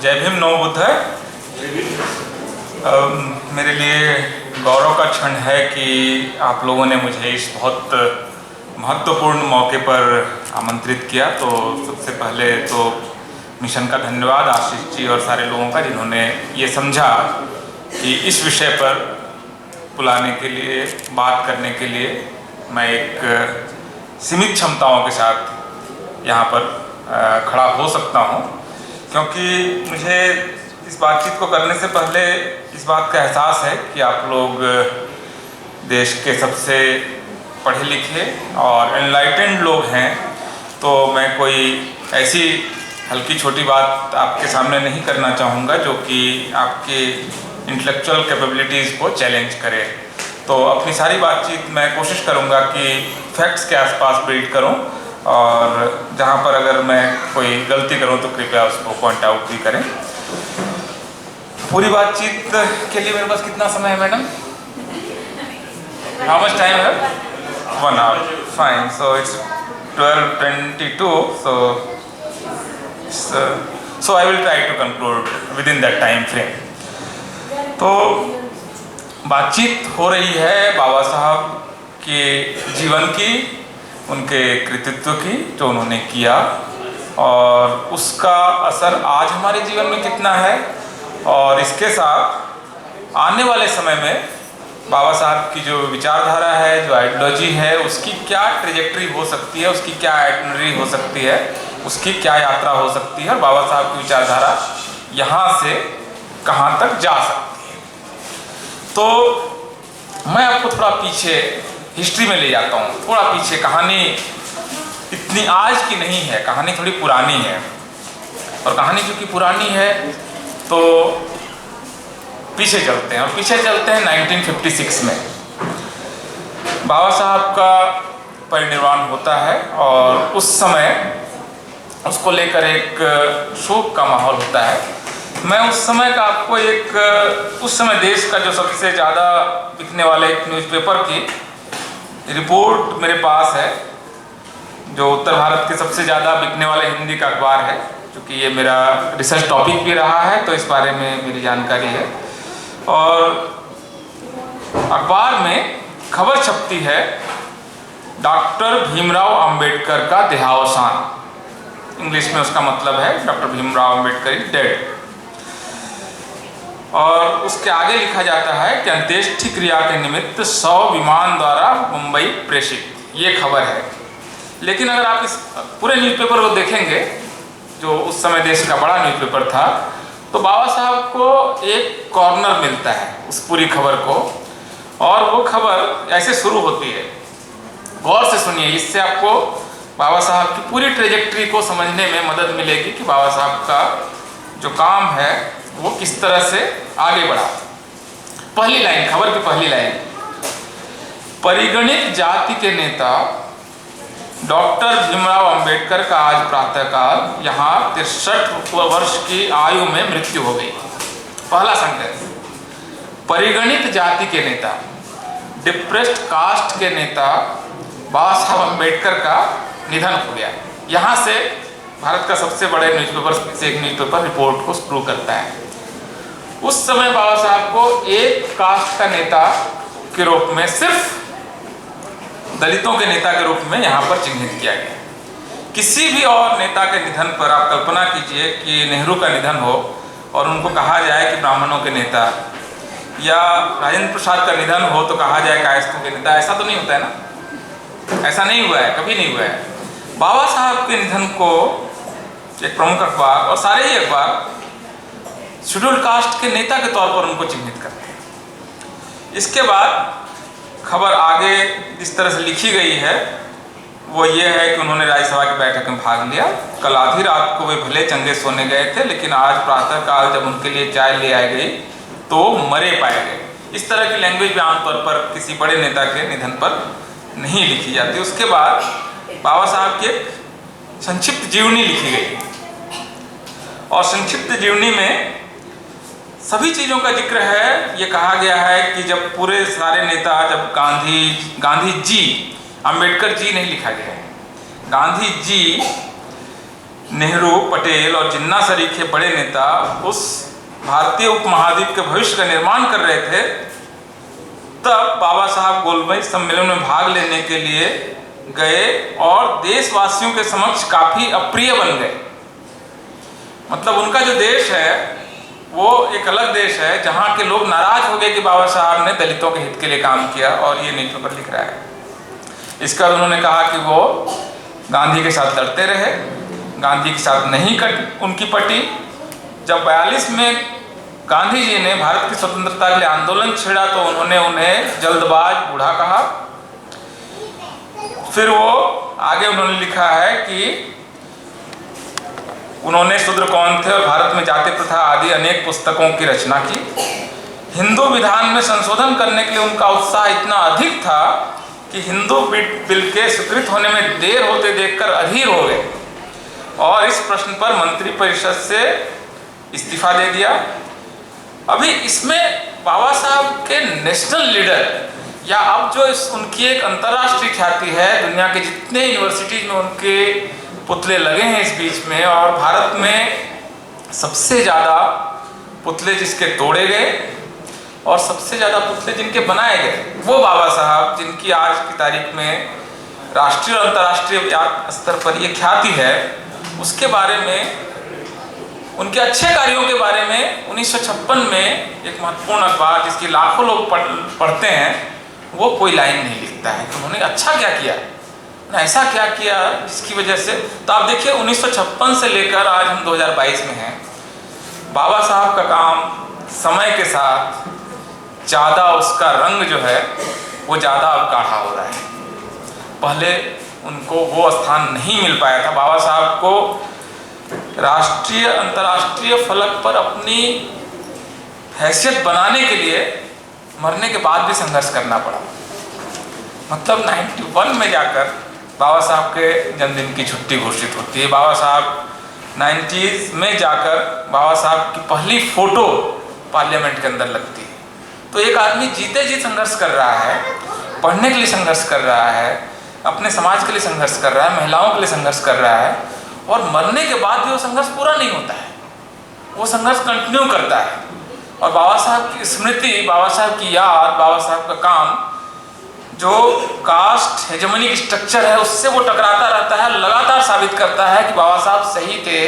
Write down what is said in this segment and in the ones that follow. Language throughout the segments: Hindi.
जय भीम, नमो बुद्धाय। मेरे लिए गौरव का क्षण है कि आप लोगों ने मुझे इस बहुत महत्वपूर्ण मौके पर आमंत्रित किया। तो सबसे पहले तो मिशन का धन्यवाद आशीष जी और सारे लोगों का, जिन्होंने ये समझा कि इस विषय पर बुलाने के लिए, बात करने के लिए मैं एक सीमित क्षमताओं के साथ यहाँ पर खड़ा हो सकता हूँ, क्योंकि मुझे इस बातचीत को करने से पहले इस बात का एहसास है कि आप लोग देश के सबसे पढ़े लिखे और एनलाइटेंड लोग हैं। तो मैं कोई ऐसी हल्की छोटी बात आपके सामने नहीं करना चाहूँगा जो कि आपके इंटेलेक्चुअल कैपेबिलिटीज़ को चैलेंज करे। तो अपनी सारी बातचीत मैं कोशिश करूँगा कि फैक्ट्स के आसपास बिल्ड करूँ, और जहाँ पर अगर मैं कोई गलती करूँ तो कृपया उसको पॉइंट आउट भी करें। पूरी बातचीत के लिए मेरे पास कितना समय है मैडम? हाउ मच टाइम है? 1 hour, fine. So it's 12:22, so I will try to conclude within that time frame। तो बातचीत हो रही है बाबा साहब के जीवन की, उनके कृतित्व की, जो उन्होंने किया, और उसका असर आज हमारे जीवन में कितना है, और इसके साथ आने वाले समय में बाबा साहब की जो विचारधारा है, जो आइडियोलॉजी है, उसकी क्या ट्रेजेक्ट्री हो सकती है, उसकी क्या आइटनरी हो सकती है, उसकी क्या यात्रा हो सकती है, और बाबा साहब की विचारधारा यहाँ से कहाँ तक जा सकती है। तो मैं आपको थोड़ा पीछे हिस्ट्री में ले जाता हूँ, थोड़ा पीछे। कहानी इतनी आज की नहीं है, कहानी थोड़ी पुरानी है, और कहानी क्योंकि पुरानी है तो पीछे चलते हैं, और पीछे चलते हैं 1956 में। बाबा साहब का परिनिर्वाण होता है, और उस समय उसको लेकर एक शोक का माहौल होता है। मैं उस समय का आपको उस समय देश का जो सबसे ज़्यादा बिकने वाले एक न्यूज़पेपर की रिपोर्ट मेरे पास है, जो उत्तर भारत के सबसे ज़्यादा बिकने वाले हिंदी का अखबार है। क्योंकि ये मेरा रिसर्च टॉपिक भी रहा है, तो इस बारे में मेरी जानकारी है। और अखबार में खबर छपती है, डॉक्टर भीमराव अंबेडकर का देहावसान। इंग्लिश में उसका मतलब है doctor Bhimrao Ambedkar is dead. और उसके आगे लिखा जाता है कि अंत्येष्टि क्रिया के निमित्त 100 विमान द्वारा मुंबई प्रेषित, ये खबर है। लेकिन अगर आप इस पूरे न्यूज़पेपर को देखेंगे, जो उस समय देश का बड़ा न्यूज़पेपर था, तो बाबा साहब को एक कॉर्नर मिलता है उस पूरी खबर को, और वो खबर ऐसे शुरू होती है। गौर से सुनिए, इससे आपको बाबा साहब की पूरी ट्रेजेक्ट्री को समझने में मदद मिलेगी कि बाबा साहब का जो काम है वो किस तरह से आगे बढ़ा। पहली लाइन, खबर की पहली लाइन, परिगणित जाति के नेता डॉक्टर भीमराव अंबेडकर का आज प्रातःकाल यहाँ 63 वर्ष की आयु में मृत्यु हो गई। पहला सेंटेंस, परिगणित जाति के नेता, डिप्रेस्ड कास्ट के नेता बाबा साहब अंबेडकर का निधन हो गया। यहाँ से भारत का सबसे बड़े न्यूज़पेपर से एक न्यूज़पेपर रिपोर्ट को शुरू करता है। उस समय बाबा साहब को एक कास्ट का नेता के रूप में, सिर्फ दलितों के नेता के रूप में यहाँ पर चिन्हित किया गया। किसी भी और नेता के निधन पर आप कल्पना कीजिए कि नेहरू का निधन हो और उनको कहा जाए कि ब्राह्मणों के नेता, या राजेंद्र प्रसाद का निधन हो तो कहा जाए कायस्थों के नेता। ऐसा तो नहीं होता है ना, ऐसा नहीं हुआ है, कभी नहीं हुआ है। बाबा साहब के निधन को एक प्रमुख अखबार और सारे ही अखबार शेड्यूल्ड कास्ट के नेता के तौर पर उनको चिन्हित करते हैं। इसके बाद खबर आगे जिस तरह से लिखी गई है वो ये है कि उन्होंने राज्यसभा की बैठक में भाग लिया। कल आधी रात को वे भले चंगे सोने गए थे, लेकिन आज प्रातःकाल जब उनके लिए चाय ले आई गई तो मरे पाए गए। इस तरह की लैंग्वेज भी आमतौर पर किसी बड़े नेता के निधन पर नहीं लिखी जाती। उसके बाद बाबा साहब की एक संक्षिप्त जीवनी लिखी गई, और संक्षिप्त जीवनी में सभी चीज़ों का जिक्र है। ये कहा गया है कि जब पूरे सारे नेता, जब गांधी जी, अंबेडकर जी नहीं लिखा गया है, गांधी जी नेहरू, पटेल और जिन्ना सरीखे बड़े नेता उस भारतीय उपमहाद्वीप के भविष्य का निर्माण कर रहे थे, तब बाबा साहब गोलमेज सम्मेलन में भाग लेने के लिए गए और देशवासियों के समक्ष काफी अप्रिय बन गए। मतलब उनका जो देश है वो एक अलग देश है, जहां के लोग नाराज हो गए कि बाबा साहब ने दलितों के हित के लिए काम किया, और ये न्यूज़पेपर पर लिख रहा है। इसके बाद उन्होंने कहा कि वो गांधी के साथ लड़ते रहे, गांधी के साथ नहीं उनकी पटी। जब 42 में गांधी जी ने भारत की स्वतंत्रता के लिए आंदोलन छेड़ा तो उन्होंने उन्हें जल्दबाज बूढ़ा कहा। फिर वो आगे उन्होंने लिखा है कि उन्होंने शूद्र कौन थे और भारत में जाति प्रथा आदि अनेक पुस्तकों की रचना की। हिंदू विधान में संशोधन करने के लिए उनका उत्साह इतना अधिक था कि हिंदू बिल के स्वीकृत होने में देर होते देखकर अधीर हो गए और इस प्रश्न पर मंत्रिपरिषद से इस्तीफा दे दिया। अभी इसमें बाबा साहब के नेशनल लीडर, या अब जो उनकी एक अंतर्राष्ट्रीय ख्याति है, दुनिया के जितने यूनिवर्सिटीज में उनके पुतले लगे हैं इस बीच में, और भारत में सबसे ज़्यादा पुतले जिसके तोड़े गए और सबसे ज़्यादा पुतले जिनके बनाए गए, वो बाबा साहब, जिनकी आज की तारीख में राष्ट्रीय और अंतर्राष्ट्रीय स्तर पर ये ख्याति है, उसके बारे में, उनके अच्छे कार्यों के बारे में 1956 में एक महत्वपूर्ण अखबार जिसकी लाखों लोग पढ़ते हैं, वो कोई लाइन नहीं लिखता है कि उन्होंने अच्छा क्या किया, ऐसा क्या किया जिसकी वजह से। तो आप देखिए 1956 से लेकर आज हम 2022 में हैं, बाबा साहब का काम समय के साथ ज़्यादा, उसका रंग जो है वो ज़्यादा अब गाढ़ा हो रहा है। पहले उनको वो स्थान नहीं मिल पाया था। बाबा साहब को राष्ट्रीय अंतर्राष्ट्रीय फलक पर अपनी हैसियत बनाने के लिए मरने के बाद भी संघर्ष करना पड़ा। मतलब 91 में जाकर बाबा साहब के जन्मदिन की छुट्टी घोषित होती है। बाबा साहब 90s में जाकर बाबा साहब की पहली फोटो पार्लियामेंट के अंदर लगती है। तो एक आदमी जीते जी संघर्ष कर रहा है, पढ़ने के लिए संघर्ष कर रहा है, अपने समाज के लिए संघर्ष कर रहा है, महिलाओं के लिए संघर्ष कर रहा है, और मरने के बाद भी वो संघर्ष पूरा नहीं होता है, वो संघर्ष कंटिन्यू करता है। और बाबा साहब की स्मृति, बाबा साहब की याद, बाबा साहब का काम जो कास्ट हेजेमोनिक स्ट्रक्चर है उससे वो टकराता रहता है, लगातार साबित करता है कि बाबा साहब सही थे,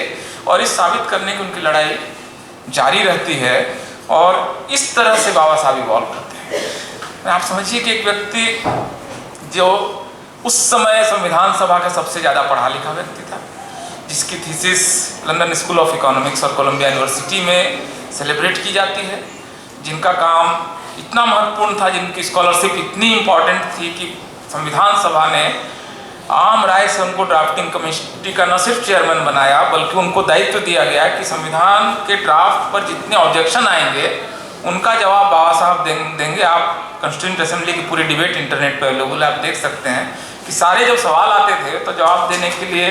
और इस साबित करने की उनकी लड़ाई जारी रहती है। और इस तरह से बाबा साहब इवॉल्व करते हैं। आप समझिए कि एक व्यक्ति जो उस समय संविधान सभा का सबसे ज़्यादा पढ़ा लिखा व्यक्ति था, जिसकी thesis London school of economics और कोलंबिया यूनिवर्सिटी में सेलिब्रेट की जाती है, जिनका काम इतना महत्वपूर्ण था, जिनकी स्कॉलरशिप इतनी इम्पॉर्टेंट थी कि संविधान सभा ने आम राय से उनको ड्राफ्टिंग कमेटी का न सिर्फ चेयरमैन बनाया, बल्कि उनको दायित्व दिया गया कि संविधान के ड्राफ्ट पर जितने ऑब्जेक्शन आएंगे उनका जवाब बाबा साहब देंगे। आप कॉन्स्टिट्यूएंट असेंबली की पूरी डिबेट इंटरनेट पर अवेलेबल है, आप देख सकते हैं कि सारे जब सवाल आते थे तो जवाब देने के लिए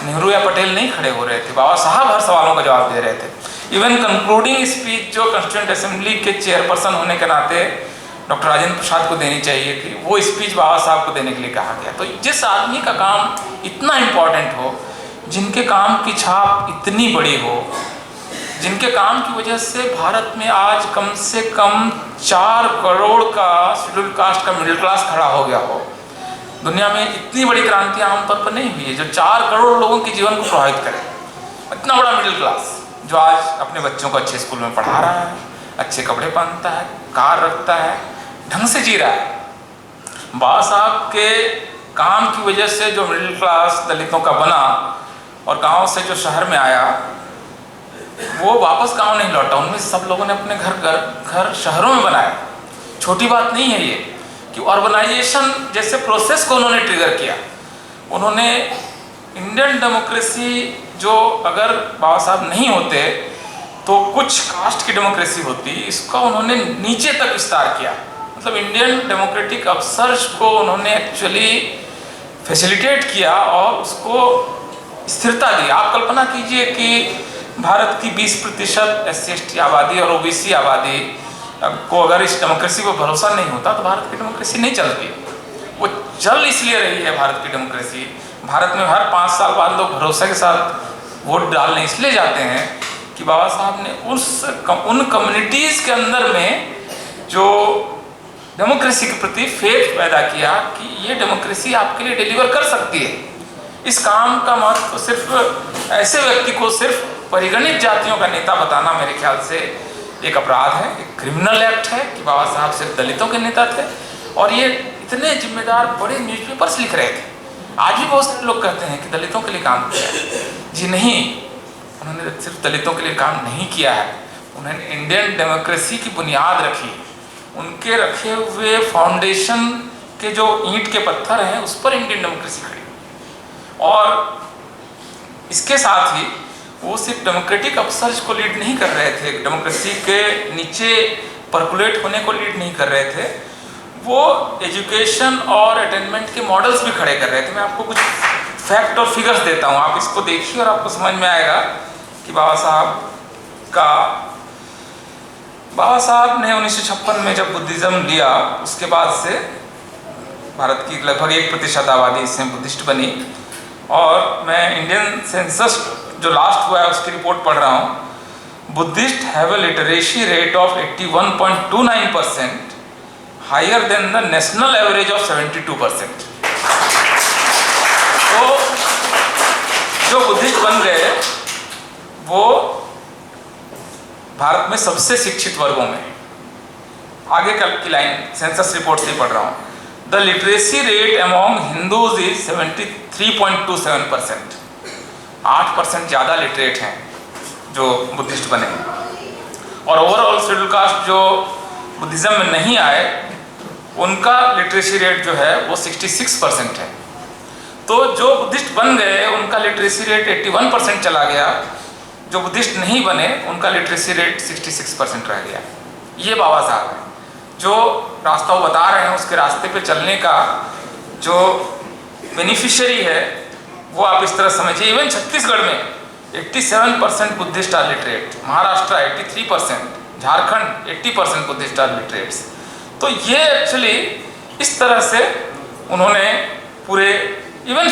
नेहरू या पटेल नहीं खड़े हो रहे थे, बाबा साहब हर सवालों का जवाब दे रहे थे। इवन कंक्लूडिंग स्पीच जो कॉन्स्टिट्यूएंट असेंबली के चेयरपर्सन होने के नाते डॉक्टर राजेंद्र प्रसाद को देनी चाहिए थी, वो स्पीच बाबा साहब को देने के लिए कहा गया। तो जिस आदमी का काम इतना इम्पोर्टेंट हो, जिनके काम की छाप इतनी बड़ी हो, जिनके काम की वजह से भारत में आज कम से कम 4 करोड़ का शेड्यूल कास्ट का मिडिल क्लास खड़ा हो गया हो, दुनिया में इतनी बड़ी क्रांति आमतौर पर नहीं हुई है जो 4 करोड़ लोगों के जीवन को प्रभावित करे। इतना बड़ा मिडिल क्लास जो आज अपने बच्चों को अच्छे स्कूल में पढ़ा रहा है, अच्छे कपड़े पहनता है, कार रखता है, ढंग से जी रहा है। बाबा साहब के काम की वजह से जो मिडिल क्लास दलितों का बना और गांव से जो शहर में आया, वो वापस गांव नहीं लौटा। उनमें सब लोगों ने अपने घर शहरों में बनाया। छोटी बात नहीं है ये कि अर्बनाइजेशन जैसे प्रोसेस को उन्होंने ट्रिगर किया। उन्होंने इंडियन डेमोक्रेसी जो अगर बाबा साहब नहीं होते तो कुछ कास्ट की डेमोक्रेसी होती, इसका उन्होंने नीचे तक विस्तार किया। मतलब इंडियन डेमोक्रेटिक अपसर्ज को उन्होंने एक्चुअली फैसिलिटेट किया और उसको स्थिरता दी। आप कल्पना कीजिए कि भारत की 20% SC/ST आबादी और OBC आबादी को अगर इस डेमोक्रेसी पर भरोसा नहीं होता तो भारत की डेमोक्रेसी नहीं चलती। वो चल इसलिए रही है भारत की डेमोक्रेसी। भारत में हर 5 साल बाद लोग भरोसे के साथ वोट डालने इसलिए जाते हैं कि बाबा साहब ने उन कम्युनिटीज़ के अंदर में जो डेमोक्रेसी के प्रति फेथ पैदा किया कि ये डेमोक्रेसी आपके लिए डिलीवर कर सकती है। इस काम का महत्व सिर्फ ऐसे व्यक्ति को सिर्फ परिगणित जातियों का नेता बताना मेरे ख्याल से एक अपराध है, एक क्रिमिनल एक्ट है कि बाबा साहब सिर्फ दलितों के नेता थे और ये इतने जिम्मेदार बड़े न्यूज़पेपर्स लिख रहे थे। आज भी बहुत सारे लोग कहते हैं कि दलितों के लिए काम किया है। जी नहीं, उन्होंने सिर्फ दलितों के लिए काम नहीं किया है, उन्होंने इंडियन डेमोक्रेसी की बुनियाद रखी। उनके रखे हुए फाउंडेशन के जो ईंट के पत्थर हैं उस पर इंडियन डेमोक्रेसी खड़ी। और इसके साथ ही वो सिर्फ डेमोक्रेटिक अपसर्ज को लीड नहीं कर रहे थे, डेमोक्रेसी के नीचे परकुलेट होने को लीड नहीं कर रहे थे, वो एजुकेशन और अटेनमेंट के मॉडल्स भी खड़े कर रहे थे। मैं आपको कुछ फैक्ट और फिगर्स देता हूँ, आप इसको देखिए और आपको समझ में आएगा कि बाबा साहब ने 1956 में जब बुद्धिज़्म लिया उसके बाद से भारत की लगभग 1% आबादी इसमें बुद्धिस्ट बनी। और मैं इंडियन सेंसस जो लास्ट हुआ है उसकी रिपोर्ट पढ़ रहा हूँ। Buddhist have a literacy rate of 81.29%, higher than the national average of 72%। तो जो बुद्धिस्ट बन गए वो भारत में सबसे शिक्षित वर्गों में, आगे कल की लाइन सेंसस रिपोर्ट से पढ़ रहा हूँ। The literacy rate among Hindus is 73.27%। 8% ज़्यादा लिटरेट हैं जो बुद्धिस्ट बने। और ओवरऑल शेड्यूल कास्ट जो बुद्धिज़्म में नहीं आए उनका लिटरेसी रेट जो है वो 66% है। तो जो बुद्धिस्ट बन गए उनका लिटरेसी रेट 81% चला गया, जो बुद्धिस्ट नहीं बने उनका लिटरेसी रेट 66% रह गया। ये बाबा साहब हैं जो रास्ता वो बता रहे हैं, उसके रास्ते पे चलने का जो बेनिफिशियरी है वो आप इस तरह समझिए। इवन छत्तीसगढ़ में 87% Buddhist are literate, Maharashtra 83%, Jharkhand 80% Buddhist are literates. तो ये एक्चुअली इस तरह से उन्होंने पूरे इवन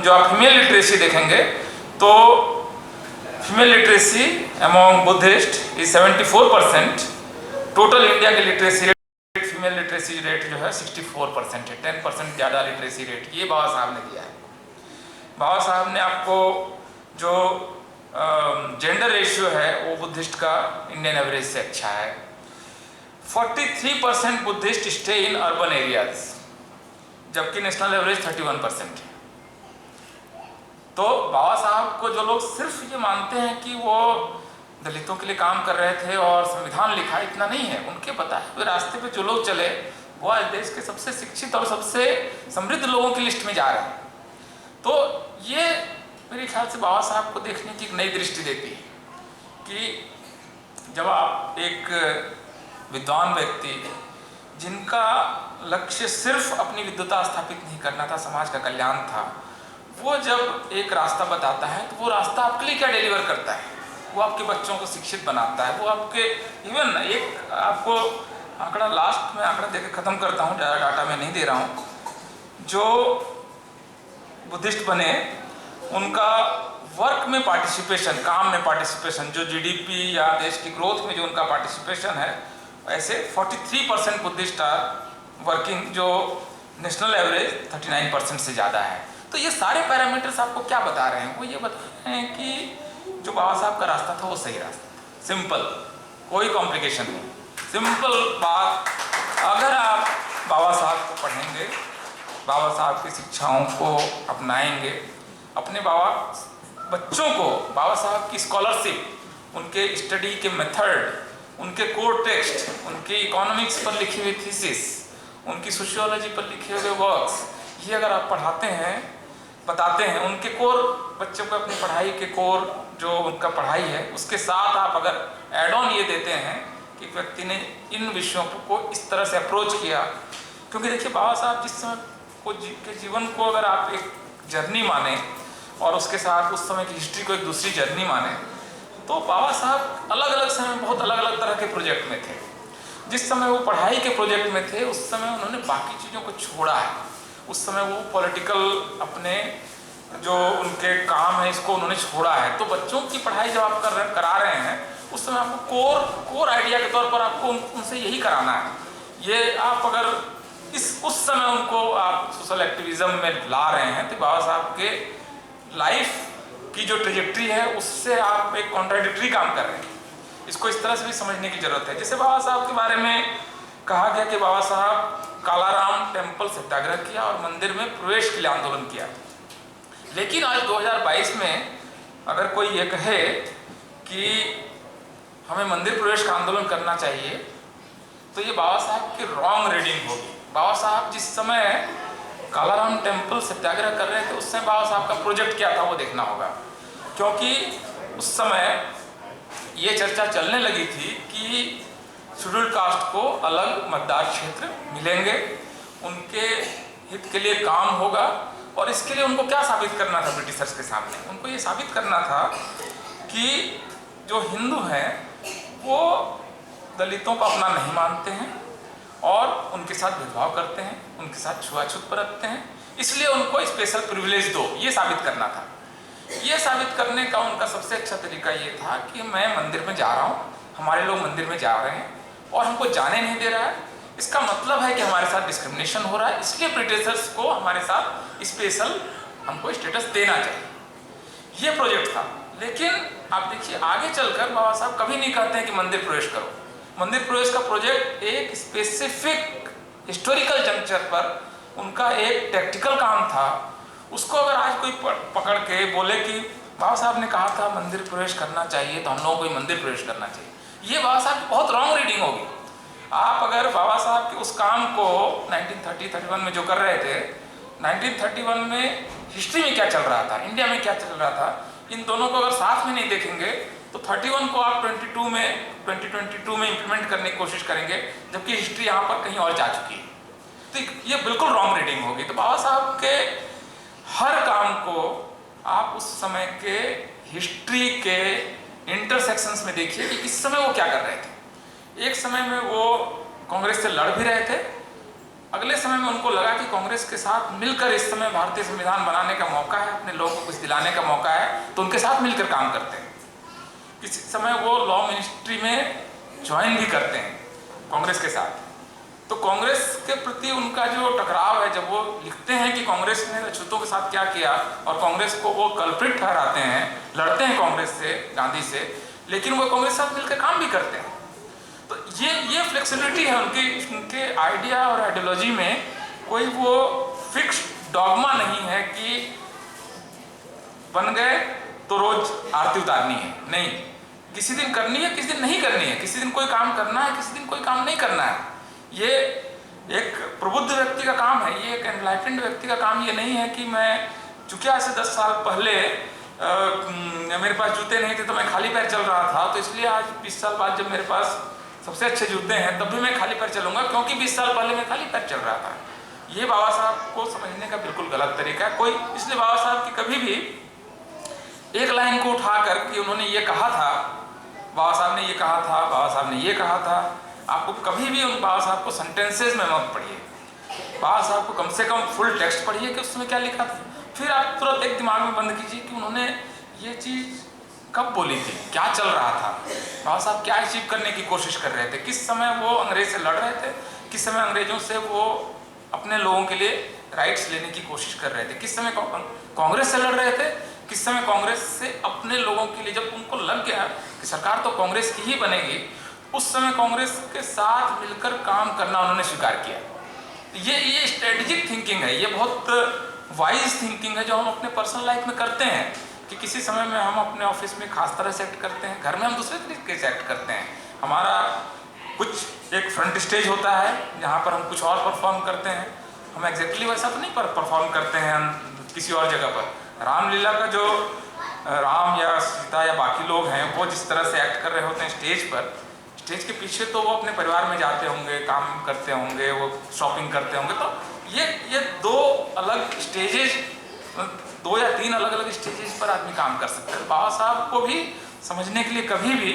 जो आप फीमेल लिटरेसी देखेंगे तो female literacy among Buddhist is 74%। Total India की literacy rate, female literacy rate जो है 64% है, 10% ज़्यादा लिटरेसी रेट ये बाबा साहब ने दिया है। बाबा साहब ने आपको जो जेंडर रेशियो है वो बुद्धिस्ट का इंडियन एवरेज से अच्छा है। 43% Buddhist stay in urban areas, जबकि नेशनल एवरेज 31% है। तो बाबा साहब को जो लोग सिर्फ ये मानते हैं कि वो दलितों के लिए काम कर रहे थे और संविधान लिखा, इतना नहीं है। उनके बताए हुए रास्ते पे जो लोग चले वो आज देश के सबसे शिक्षित और सबसे समृद्ध लोगों की लिस्ट में जा रहे हैं। तो ये मेरे ख्याल से बाबा साहब को देखने की एक नई दृष्टि देती है कि जब आप एक विद्वान व्यक्ति जिनका लक्ष्य सिर्फ अपनी विद्वता स्थापित नहीं करना था, समाज का कल्याण था, वो जब एक रास्ता बताता है तो वो रास्ता आपके लिए क्या डिलीवर करता है? वो आपके बच्चों को शिक्षित बनाता है, वो आपके इवन एक आपको आंकड़ा लास्ट में आंकड़ा देकर ख़त्म करता हूँ, ज़्यादा डाटा मैं नहीं दे रहा हूँ। जो बुद्धिस्ट बने उनका वर्क में पार्टिसिपेशन, काम में पार्टिसिपेशन, जो जीडीपी या देश की ग्रोथ में जो उनका पार्टिसिपेशन है, ऐसे 43% बुद्धिस्ट आर वर्किंग, जो नेशनल एवरेज 39% से ज़्यादा है। तो ये सारे पैरामीटर्स आपको क्या बता रहे हैं? वो ये बता रहे हैं कि जो बाबा साहब का रास्ता था वो सही रास्ता था, सिंपल, कोई कॉम्प्लिकेशन नहीं, सिंपल बात। अगर आप बाबा साहब को पढ़ेंगे, बाबा साहब की शिक्षाओं को अपनाएंगे, अपने बच्चों को बाबा साहब की स्कॉलरशिप, उनके स्टडी के मेथड, उनके कोर टेक्स्ट, उनके इकोनॉमिक्स पर लिखी हुई थीसिस, उनकी सोशियोलॉजी पर लिखे हुए वर्क्स, ये अगर आप पढ़ाते हैं, बताते हैं, उनके कोर, बच्चों को अपनी पढ़ाई के कोर जो उनका पढ़ाई है उसके साथ आप अगर एड ऑन ये देते हैं कि व्यक्ति ने इन विषयों को इस तरह से अप्रोच किया। क्योंकि देखिए बाबा साहब जिस समय के जीवन को अगर आप एक जर्नी माने और उसके साथ उस समय की हिस्ट्री को एक दूसरी जर्नी माने, तो बाबा साहब अलग अलग समय में बहुत अलग अलग तरह के प्रोजेक्ट में थे। जिस समय वो पढ़ाई के प्रोजेक्ट में थे उस समय उन्होंने बाकी चीज़ों को छोड़ा है। उस समय वो पॉलिटिकल अपने जो उनके काम है इसको उन्होंने छोड़ा है। तो बच्चों की पढ़ाई जब आप करा रहे हैं उस समय आपको कोर आइडिया के तौर पर आपको उनसे यही कराना है। ये आप अगर उस समय उनको आप सोशल एक्टिविज्म में ला रहे हैं तो बाबा साहब के लाइफ की जो ट्रेजेक्ट्री है उससे आप एक कॉन्ट्राडिक्टरी काम कर रहे हैं। इसको इस तरह से भी समझने की जरूरत है। जैसे बाबा साहब के बारे में कहा गया कि बाबा साहब कालाराम टेम्पल सत्याग्रह किया और मंदिर में प्रवेश के लिए आंदोलन किया। लेकिन आज 2022 में अगर कोई ये कहे कि हमें मंदिर प्रवेश का आंदोलन करना चाहिए तो ये बाबा साहब की रॉन्ग रीडिंग होगी। बाबा साहब जिस समय कालाराम टेम्पल सत्याग्रह कर रहे थे उस समय बाबा साहब का प्रोजेक्ट क्या था वो देखना होगा, क्योंकि उस समय ये चर्चा चलने लगी थी कि शेड्यूल्ड कास्ट को अलग मतदार क्षेत्र मिलेंगे, उनके हित के लिए काम होगा। और इसके लिए उनको क्या साबित करना था ब्रिटिशर्स के सामने? उनको ये साबित करना था कि जो हिंदू हैं वो दलितों को अपना नहीं मानते हैं और उनके साथ भेदभाव करते हैं, उनके साथ छुआछूत बरतते हैं, इसलिए उनको स्पेशल प्रिविलेज दो, ये साबित करना था। ये साबित करने का उनका सबसे अच्छा तरीका ये था कि मैं मंदिर में जा रहा हूँ, हमारे लोग मंदिर में जा रहे हैं और हमको जाने नहीं दे रहा है, इसका मतलब है कि हमारे साथ डिस्क्रिमिनेशन हो रहा है, इसलिए ब्रिटिशर्स को हमारे साथ स्पेशल हमको स्टेटस देना चाहिए। ये प्रोजेक्ट था। लेकिन आप देखिए आगे चलकर बाबा साहब कभी नहीं कहते हैं कि मंदिर प्रवेश करो। मंदिर प्रवेश का प्रोजेक्ट एक स्पेसिफिक हिस्टोरिकल जंक्चर पर उनका एक टैक्टिकल काम था। उसको अगर आज कोई पकड़ के बोले कि बाबा साहब ने कहा था मंदिर प्रवेश करना चाहिए तो हम लोगों को मंदिर प्रवेश करना चाहिए, ये बाबा साहब की बहुत रॉन्ग रीडिंग होगी। आप अगर बाबा साहब के उस काम को 1930-31 में जो कर रहे थे, 1931 में हिस्ट्री में क्या चल रहा था, इंडिया में क्या चल रहा था, इन दोनों को अगर साथ में नहीं देखेंगे तो 31 को आप 2022 में इंप्लीमेंट करने की कोशिश करेंगे, जबकि हिस्ट्री यहाँ पर कहीं और जा चुकी है। तो ये बिल्कुल रॉन्ग रीडिंग होगी। तो बाबा साहब के हर काम को आप उस समय के हिस्ट्री के इंटरसेक्शंस में देखिए कि इस समय वो क्या कर रहे थे। एक समय में वो कांग्रेस से लड़ भी रहे थे, अगले समय में उनको लगा कि कांग्रेस के साथ मिलकर इस समय भारतीय संविधान बनाने का मौका है, अपने लोगों को कुछ दिलाने का मौका है, तो उनके साथ मिलकर काम करते हैं। किसी समय वो लॉ मिनिस्ट्री में ज्वाइन भी करते हैं कांग्रेस के साथ। तो कांग्रेस के प्रति उनका जो टकराव है, जब वो लिखते हैं कि कांग्रेस ने अछूतों के साथ क्या किया और कांग्रेस को वो कल्प्रिट ठहराते हैं, लड़ते हैं कांग्रेस से, गांधी से, लेकिन वो कांग्रेस के साथ मिलकर काम भी करते हैं। तो ये फ्लेक्सिबिलिटी है उनके आइडिया और आइडियोलॉजी में। कोई वो फिक्स डॉगमा नहीं है कि बन गए तो रोज आरती उतारनी है, नहीं, किसी दिन करनी है, किसी दिन नहीं करनी है, किसी दिन कोई काम करना है, किसी दिन कोई काम नहीं करना है। ये एक प्रबुद्ध व्यक्ति का काम है, ये एक एनलाइटेंड व्यक्ति का काम ये नहीं है कि मैं, चूंकि आज से 10 साल पहले मेरे पास जूते नहीं थे तो मैं खाली पैर चल रहा था, तो इसलिए आज 20 साल बाद जब मेरे पास सबसे अच्छे जूते हैं तब भी मैं खाली पैर चलूंगा, क्योंकि 20 साल पहले मैं खाली पैर चल रहा था। ये बाबा साहब को समझने का बिल्कुल गलत तरीका है कोई। इसलिए बाबा साहब की कभी भी एक लाइन को उठाकर कि उन्होंने ये कहा था, बाबा साहब ने ये कहा था, बाबा साहब ने ये कहा था, आपको कभी भी उन बाबा साहब को सेंटेंसेज में मत पढ़िए। बाबा साहब को कम से कम फुल टेक्स्ट पढ़िए कि उसमें क्या लिखा था, फिर आप तुरंत एक दिमाग में बंद कीजिए कि उन्होंने ये चीज़ कब बोली थी, क्या चल रहा था, बाबा साहब क्या अचीव करने की कोशिश कर रहे थे, किस समय वो अंग्रेज से लड़ रहे थे, किस समय अंग्रेजों से वो अपने लोगों के लिए राइट्स लेने की कोशिश कर रहे थे, किस समय कांग्रेस से लड़ रहे थे, किस समय कांग्रेस से अपने लोगों के लिए, जब उनको लग गया कि सरकार तो कांग्रेस की ही बनेगी, उस समय कांग्रेस के साथ मिलकर काम करना उन्होंने स्वीकार किया। ये स्ट्रेटेजिक थिंकिंग है, ये बहुत वाइज थिंकिंग है जो हम अपने पर्सनल लाइफ में करते हैं कि किसी समय में हम अपने ऑफिस में खास तरह से एक्ट करते हैं, घर में हम दूसरे तरीके से एक्ट करते हैं। हमारा कुछ एक फ्रंट स्टेज होता है जहाँ पर हम कुछ और परफॉर्म करते हैं, हम एग्जैक्टली वैसा तो नहीं परफॉर्म करते हैं हम किसी और जगह पर। रामलीला का जो राम या सीता या बाकी लोग हैं वो जिस तरह से एक्ट कर रहे होते हैं स्टेज पर, स्टेज के पीछे तो वो अपने परिवार में जाते होंगे, काम करते होंगे, वो शॉपिंग करते होंगे। तो ये दो अलग स्टेजेस, 2 या 3 अलग अलग स्टेजेस पर आदमी काम कर सकता है। बाबा साहब को भी समझने के लिए कभी भी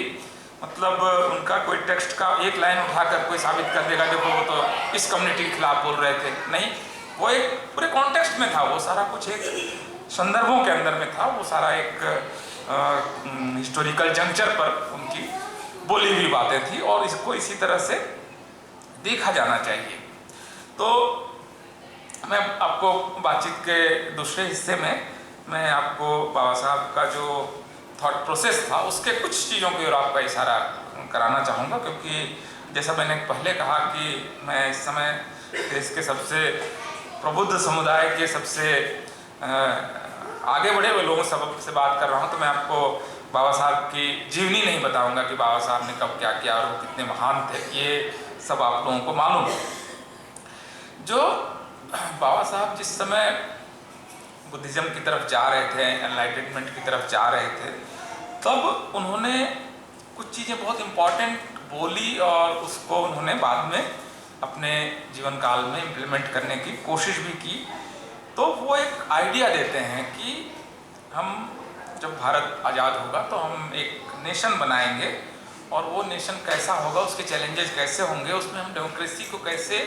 मतलब उनका कोई टेक्स्ट का एक लाइन उठाकर कोई साबित कर देगा देखो वो तो इस कम्युनिटी के खिलाफ बोल रहे थे, नहीं, वो एक पूरे कॉन्टेक्स्ट में था, वो सारा कुछ एक संदर्भों के अंदर में था, वो सारा एक हिस्टोरिकल जंक्चर पर उनकी बोली हुई बातें थी और इसको इसी तरह से देखा जाना चाहिए। तो मैं आपको बातचीत के दूसरे हिस्से में मैं आपको बाबा साहब का जो थॉट प्रोसेस था उसके कुछ चीज़ों की ओर आपका इशारा कराना चाहूँगा, क्योंकि जैसा मैंने पहले कहा कि मैं इस समय देश के सबसे प्रबुद्ध समुदाय के सबसे आगे बढ़े हुए लोगों से बात कर रहा हूँ, तो मैं आपको बाबा साहब की जीवनी नहीं बताऊंगा कि बाबा साहब ने कब क्या किया और वो कितने महान थे, ये सब आप लोगों को मालूम है। जो बाबा साहब जिस समय बुद्धिज़्म की तरफ जा रहे थे, एनलाइटनमेंट की तरफ जा रहे थे, तब उन्होंने कुछ चीज़ें बहुत इम्पॉर्टेंट बोली और उसको उन्होंने बाद में अपने जीवन काल में इम्प्लीमेंट करने की कोशिश भी की। तो वो एक आइडिया देते हैं कि हम जब भारत आज़ाद होगा तो हम एक नेशन बनाएंगे और वो नेशन कैसा होगा, उसके चैलेंजेस कैसे होंगे, उसमें हम डेमोक्रेसी को कैसे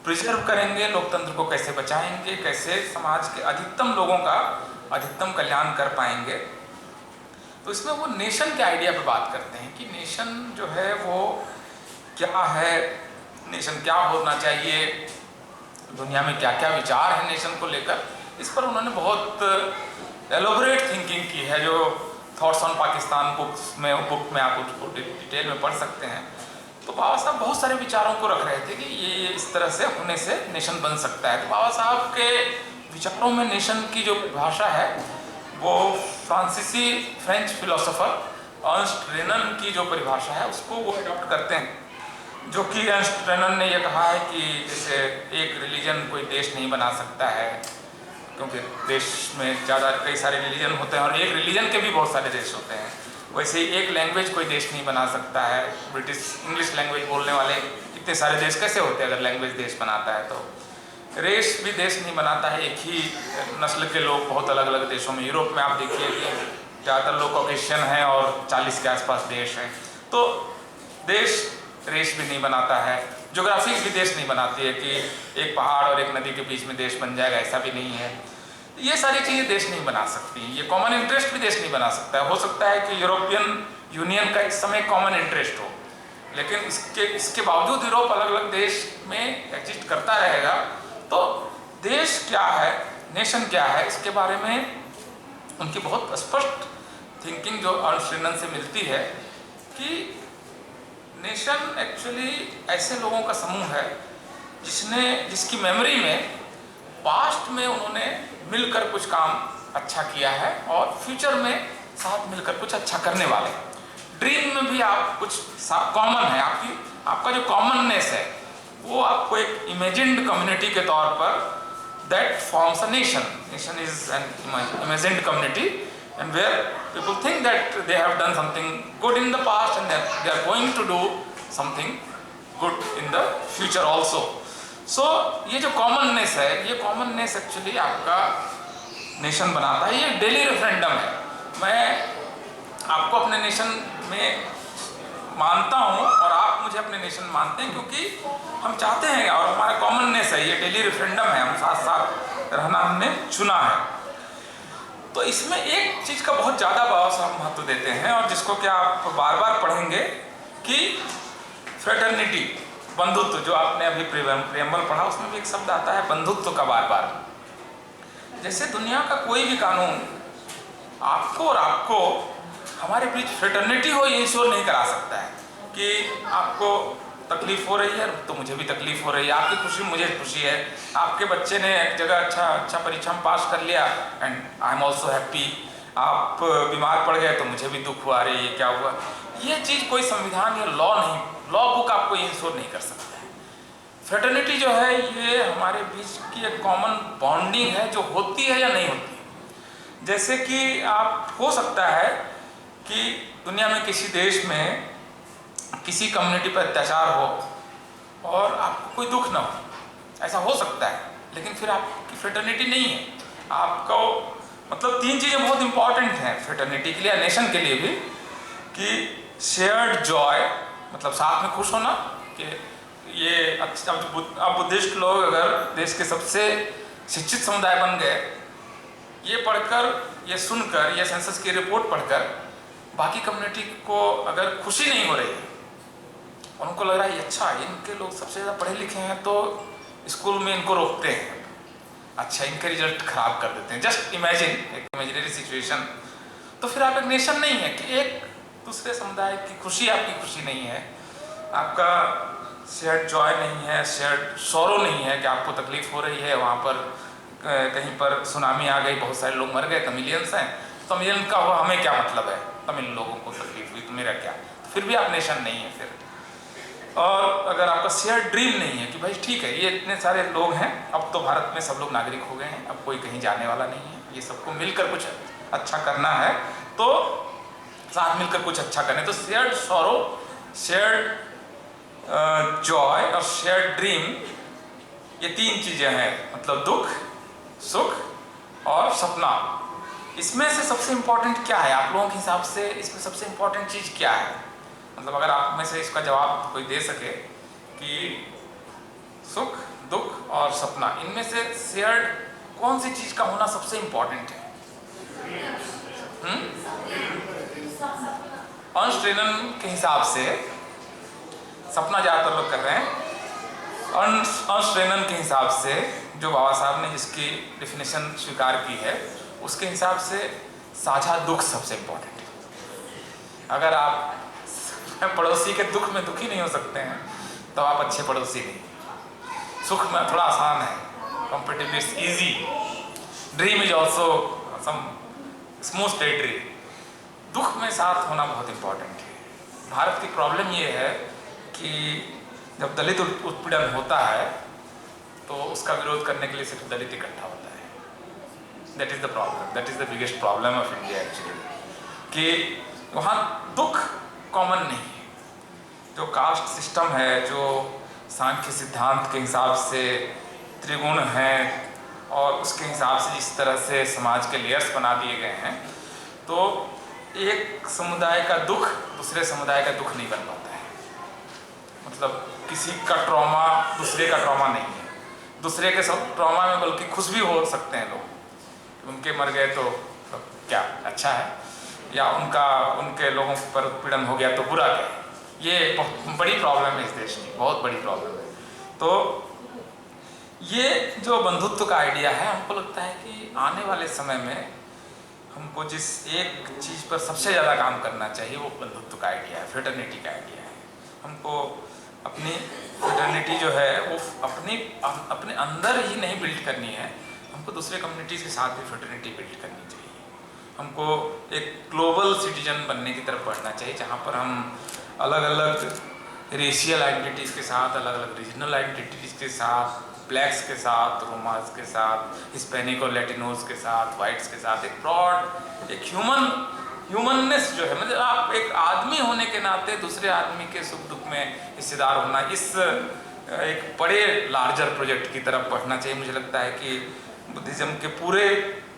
प्रिजर्व करेंगे, लोकतंत्र को कैसे बचाएंगे, कैसे समाज के अधिकतम लोगों का अधिकतम कल्याण कर पाएंगे। तो इसमें वो नेशन के आइडिया पे बात करते हैं कि नेशन जो है वो क्या है, नेशन क्या होना चाहिए, दुनिया में क्या क्या विचार है नेशन को लेकर। इस पर उन्होंने बहुत एलोबरेट थिंकिंग की है, जो थॉट्स ऑन पाकिस्तान बुक में आप उसको डिटेल में पढ़ सकते हैं। तो बाबा साहब बहुत सारे विचारों को रख रहे थे कि ये इस तरह से होने से नेशन बन सकता है। तो बाबा साहब के विचारों में नेशन की जो भाषा है वो फ्रांसीसी फ्रेंच फिलोसोफर अर्नस्ट रेनन की जो परिभाषा है उसको वो अडॉप्ट करते हैं, जो कि अर्नस्ट रेनन ने यह कहा है कि जैसे एक रिलीजन कोई देश नहीं बना सकता है, क्योंकि देश में ज़्यादा कई सारे रिलीजन होते हैं और एक रिलीजन के भी बहुत सारे देश होते हैं। वैसे ही एक लैंग्वेज कोई देश नहीं बना सकता है। ब्रिटिश इंग्लिश लैंग्वेज बोलने वाले कितने सारे देश कैसे होते हैं अगर लैंग्वेज देश बनाता है। तो रेस भी देश नहीं बनाता है, एक ही नस्ल के लोग बहुत अलग अलग देशों में, यूरोप में आप देखिए कि ज़्यादातर लोग कॉकेशियन हैं और 40 के आसपास देश हैं। तो देश रेस भी नहीं बनाता है, ज्योग्राफी भी देश नहीं बनाती है कि एक पहाड़ और एक नदी के बीच में देश बन जाएगा, ऐसा भी नहीं है। ये सारी चीज़ें देश नहीं बना सकती। ये कॉमन इंटरेस्ट भी देश नहीं बना सकता है। हो सकता है कि यूरोपियन यूनियन का इस समय कॉमन इंटरेस्ट हो, लेकिन इसके बावजूद यूरोप अलग अलग देश में एग्जिस्ट करता रहेगा। तो देश क्या है, नेशन क्या है, इसके बारे में उनकी बहुत स्पष्ट थिंकिंग जो अर्नस्ट रेनन से मिलती है कि नेशन एक्चुअली ऐसे लोगों का समूह है जिसकी मेमोरी में पास्ट में उन्होंने मिलकर कुछ काम अच्छा किया है और फ्यूचर में साथ मिलकर कुछ अच्छा करने वाले। ड्रीम में भी आप कुछ कॉमन है, आपका जो कॉमननेस है वो आपको एक इमेजिन्ड कम्युनिटी के तौर पर that forms a nation. Nation is an imagined community and where people think that they have done something good in the past and that they are going to do something good in the future also. So ये जो कॉमननेस है, ये कॉमननेस एक्चुअली आपका नेशन बनाता है। ये डेली रेफरेंडम है। मैं आपको अपने नेशन में मानता हूँ और आप मुझे अपने नेशन मानते हैं, क्योंकि हम चाहते हैं और हमारा कॉमननेस है, ये डेली रेफरेंडम है, हम साथ साथ रहना हमने चुना है। तो इसमें एक चीज़ का बहुत ज़्यादा बाबा साहब महत्व देते हैं और जिसको क्या आप बार बार पढ़ेंगे कि फ्रेटर्निटी, बंधुत्व। जो आपने अभी प्रेम्बल पढ़ा उसमें भी एक शब्द आता है बंधुत्व का बार बार। जैसे दुनिया का कोई भी कानून आपको और आपको हमारे बीच फ्रेटर्निटी हो ये इंश्योर नहीं करा सकता है कि आपको तकलीफ हो रही है तो मुझे भी तकलीफ हो रही है, आपकी खुशी मुझे खुशी है, आपके बच्चे ने एक जगह अच्छा परीक्षा में पास कर लिया and I am also happy, आप बीमार पड़ गए तो मुझे भी दुख हुआ, अरे ये क्या हुआ। ये चीज़ कोई संविधान या लॉ बुक आपको इंश्योर नहीं कर सकता है। फ्रेटर्निटी जो है ये हमारे बीच की एक कॉमन बॉन्डिंग है जो होती है या नहीं होती है। जैसे कि आप हो सकता है कि दुनिया में किसी देश में किसी कम्युनिटी पर अत्याचार हो और आपको कोई दुख ना हो, ऐसा हो सकता है, लेकिन फिर आपकी फ्रेटर्निटी नहीं है। आपको मतलब तीन चीज़ें बहुत इंपॉर्टेंट हैं फ्रेटर्निटी के लिए, नेशन के लिए भी, कि शेयर्ड जॉय, मतलब साथ में खुश होना कि ये अब बुद्धिस्ट लोग अगर देश के सबसे शिक्षित समुदाय बन गए ये पढ़कर, ये सुनकर, ये सेंसस की रिपोर्ट पढ़कर बाकी कम्युनिटी को अगर खुशी नहीं हो रही है और उनको लग रहा है अच्छा इनके लोग सबसे ज़्यादा पढ़े लिखे हैं तो स्कूल में इनको रोकते हैं, अच्छा इनके रिजल्ट खराब कर देते हैं, जस्ट इमेजिन एक इमेजिनरी सिचुएशन, तो फिर आप एक नेशन नहीं है कि एक दूसरे समुदाय की खुशी आपकी खुशी नहीं है, आपका शेयर्ड जॉय नहीं है, शेयर्ड सौरो नहीं है कि आपको तकलीफ हो रही है, वहाँ पर कहीं पर सुनामी आ गई, बहुत सारे लोग मर गए, तमिलियंस हैं, तमिलियन का हुआ हमें क्या मतलब है, तमिल लोगों को तकलीफ हुई तो मेरा क्या, फिर भी आप नेशन नहीं है फिर। और अगर आपका शेयर ड्रीम नहीं है कि भाई ठीक है ये इतने सारे लोग हैं, अब तो भारत में सब लोग नागरिक हो गए हैं, अब कोई कहीं जाने वाला नहीं है, ये सबको मिलकर कुछ अच्छा करना है, तो साथ मिलकर कुछ अच्छा करना है, तो शेयर्ड सॉरो, शेयर्ड जॉय और शेयर्ड ड्रीम, ये तीन चीजें हैं, मतलब दुख, सुख और सपना। इसमें से सबसे इंपॉर्टेंट क्या है आप लोगों के हिसाब से, इसमें सबसे इंपॉर्टेंट चीज क्या है? मतलब अगर आप में से इसका जवाब कोई दे सके कि सुख, दुख और सपना, इनमें से शेयर्ड कौन सी चीज का होना सबसे इंपॉर्टेंट है? अंश ट्रेनन के हिसाब से सपना ज्यादातर लोग कर रहे हैं। अंश ट्रेनन के हिसाब से, जो बाबा साहब ने जिसकी डेफिनेशन स्वीकार की है, उसके हिसाब से साझा दुख सबसे इंपॉर्टेंट है। अगर आप पड़ोसी के दुख में दुखी नहीं हो सकते हैं तो आप अच्छे पड़ोसी नहीं। सुख में थोड़ा आसान है, comparatively it's easy, dream is also some smooth territory, दुख में साथ होना बहुत इंपॉर्टेंट है। भारत की प्रॉब्लम ये है कि जब दलित उत्पीड़न होता है तो उसका विरोध करने के लिए सिर्फ दलित इकट्ठा होता है। That is the problem, that is the biggest problem of India actually, कि वहाँ दुख कॉमन नहीं है। जो कास्ट सिस्टम है, जो सांख्य सिद्धांत के हिसाब से त्रिगुण हैं और उसके हिसाब से जिस तरह से समाज के लेयर्स बना दिए गए हैं, तो एक समुदाय का दुख दूसरे समुदाय का दुख नहीं बन पाता है। मतलब किसी का ट्रॉमा दूसरे का ट्रॉमा नहीं है, दूसरे के सब ट्रॉमा में बल्कि खुश भी हो सकते हैं लोग, उनके मर गए तो क्या अच्छा है, या उनके लोगों पर उत्पीड़न हो गया तो बुरा क्या है। ये बहुत बड़ी प्रॉब्लम है इस देश की, बहुत बड़ी प्रॉब्लम है। तो ये जो बंधुत्व का आइडिया है, हमको लगता है कि आने वाले समय में हमको जिस एक चीज़ पर सबसे ज़्यादा काम करना चाहिए वो बंधुत्व का आइडिया है, फ्रेटर्निटी का आइडिया है। हमको अपनी फ्रेटर्निटी जो है वो अपने अंदर ही नहीं बिल्ड करनी है, हमको दूसरे कम्युनिटीज़ के साथ भी फ्रेटर्निटी बिल्ड करनी चाहिए। हमको एक ग्लोबल सिटीजन बनने की तरफ बढ़ना चाहिए, जहाँ पर हम अलग अलग रेशियल आइडेंटिटीज़ के साथ, अलग अलग रीजनल आइडेंटिटीज़ के साथ, ब्लैक्स के साथ, रोमास के साथ, हिस्पैनिक और लैटिनोज के साथ, वाइट्स के साथ, एक ब्रॉड एक ह्यूमननेस जो है, मतलब आप एक आदमी होने के नाते दूसरे आदमी के सुख दुख में हिस्सेदार होना, इस एक बड़े लार्जर प्रोजेक्ट की तरफ बढ़ना चाहिए। मुझे लगता है कि बुद्धिज़्म के पूरे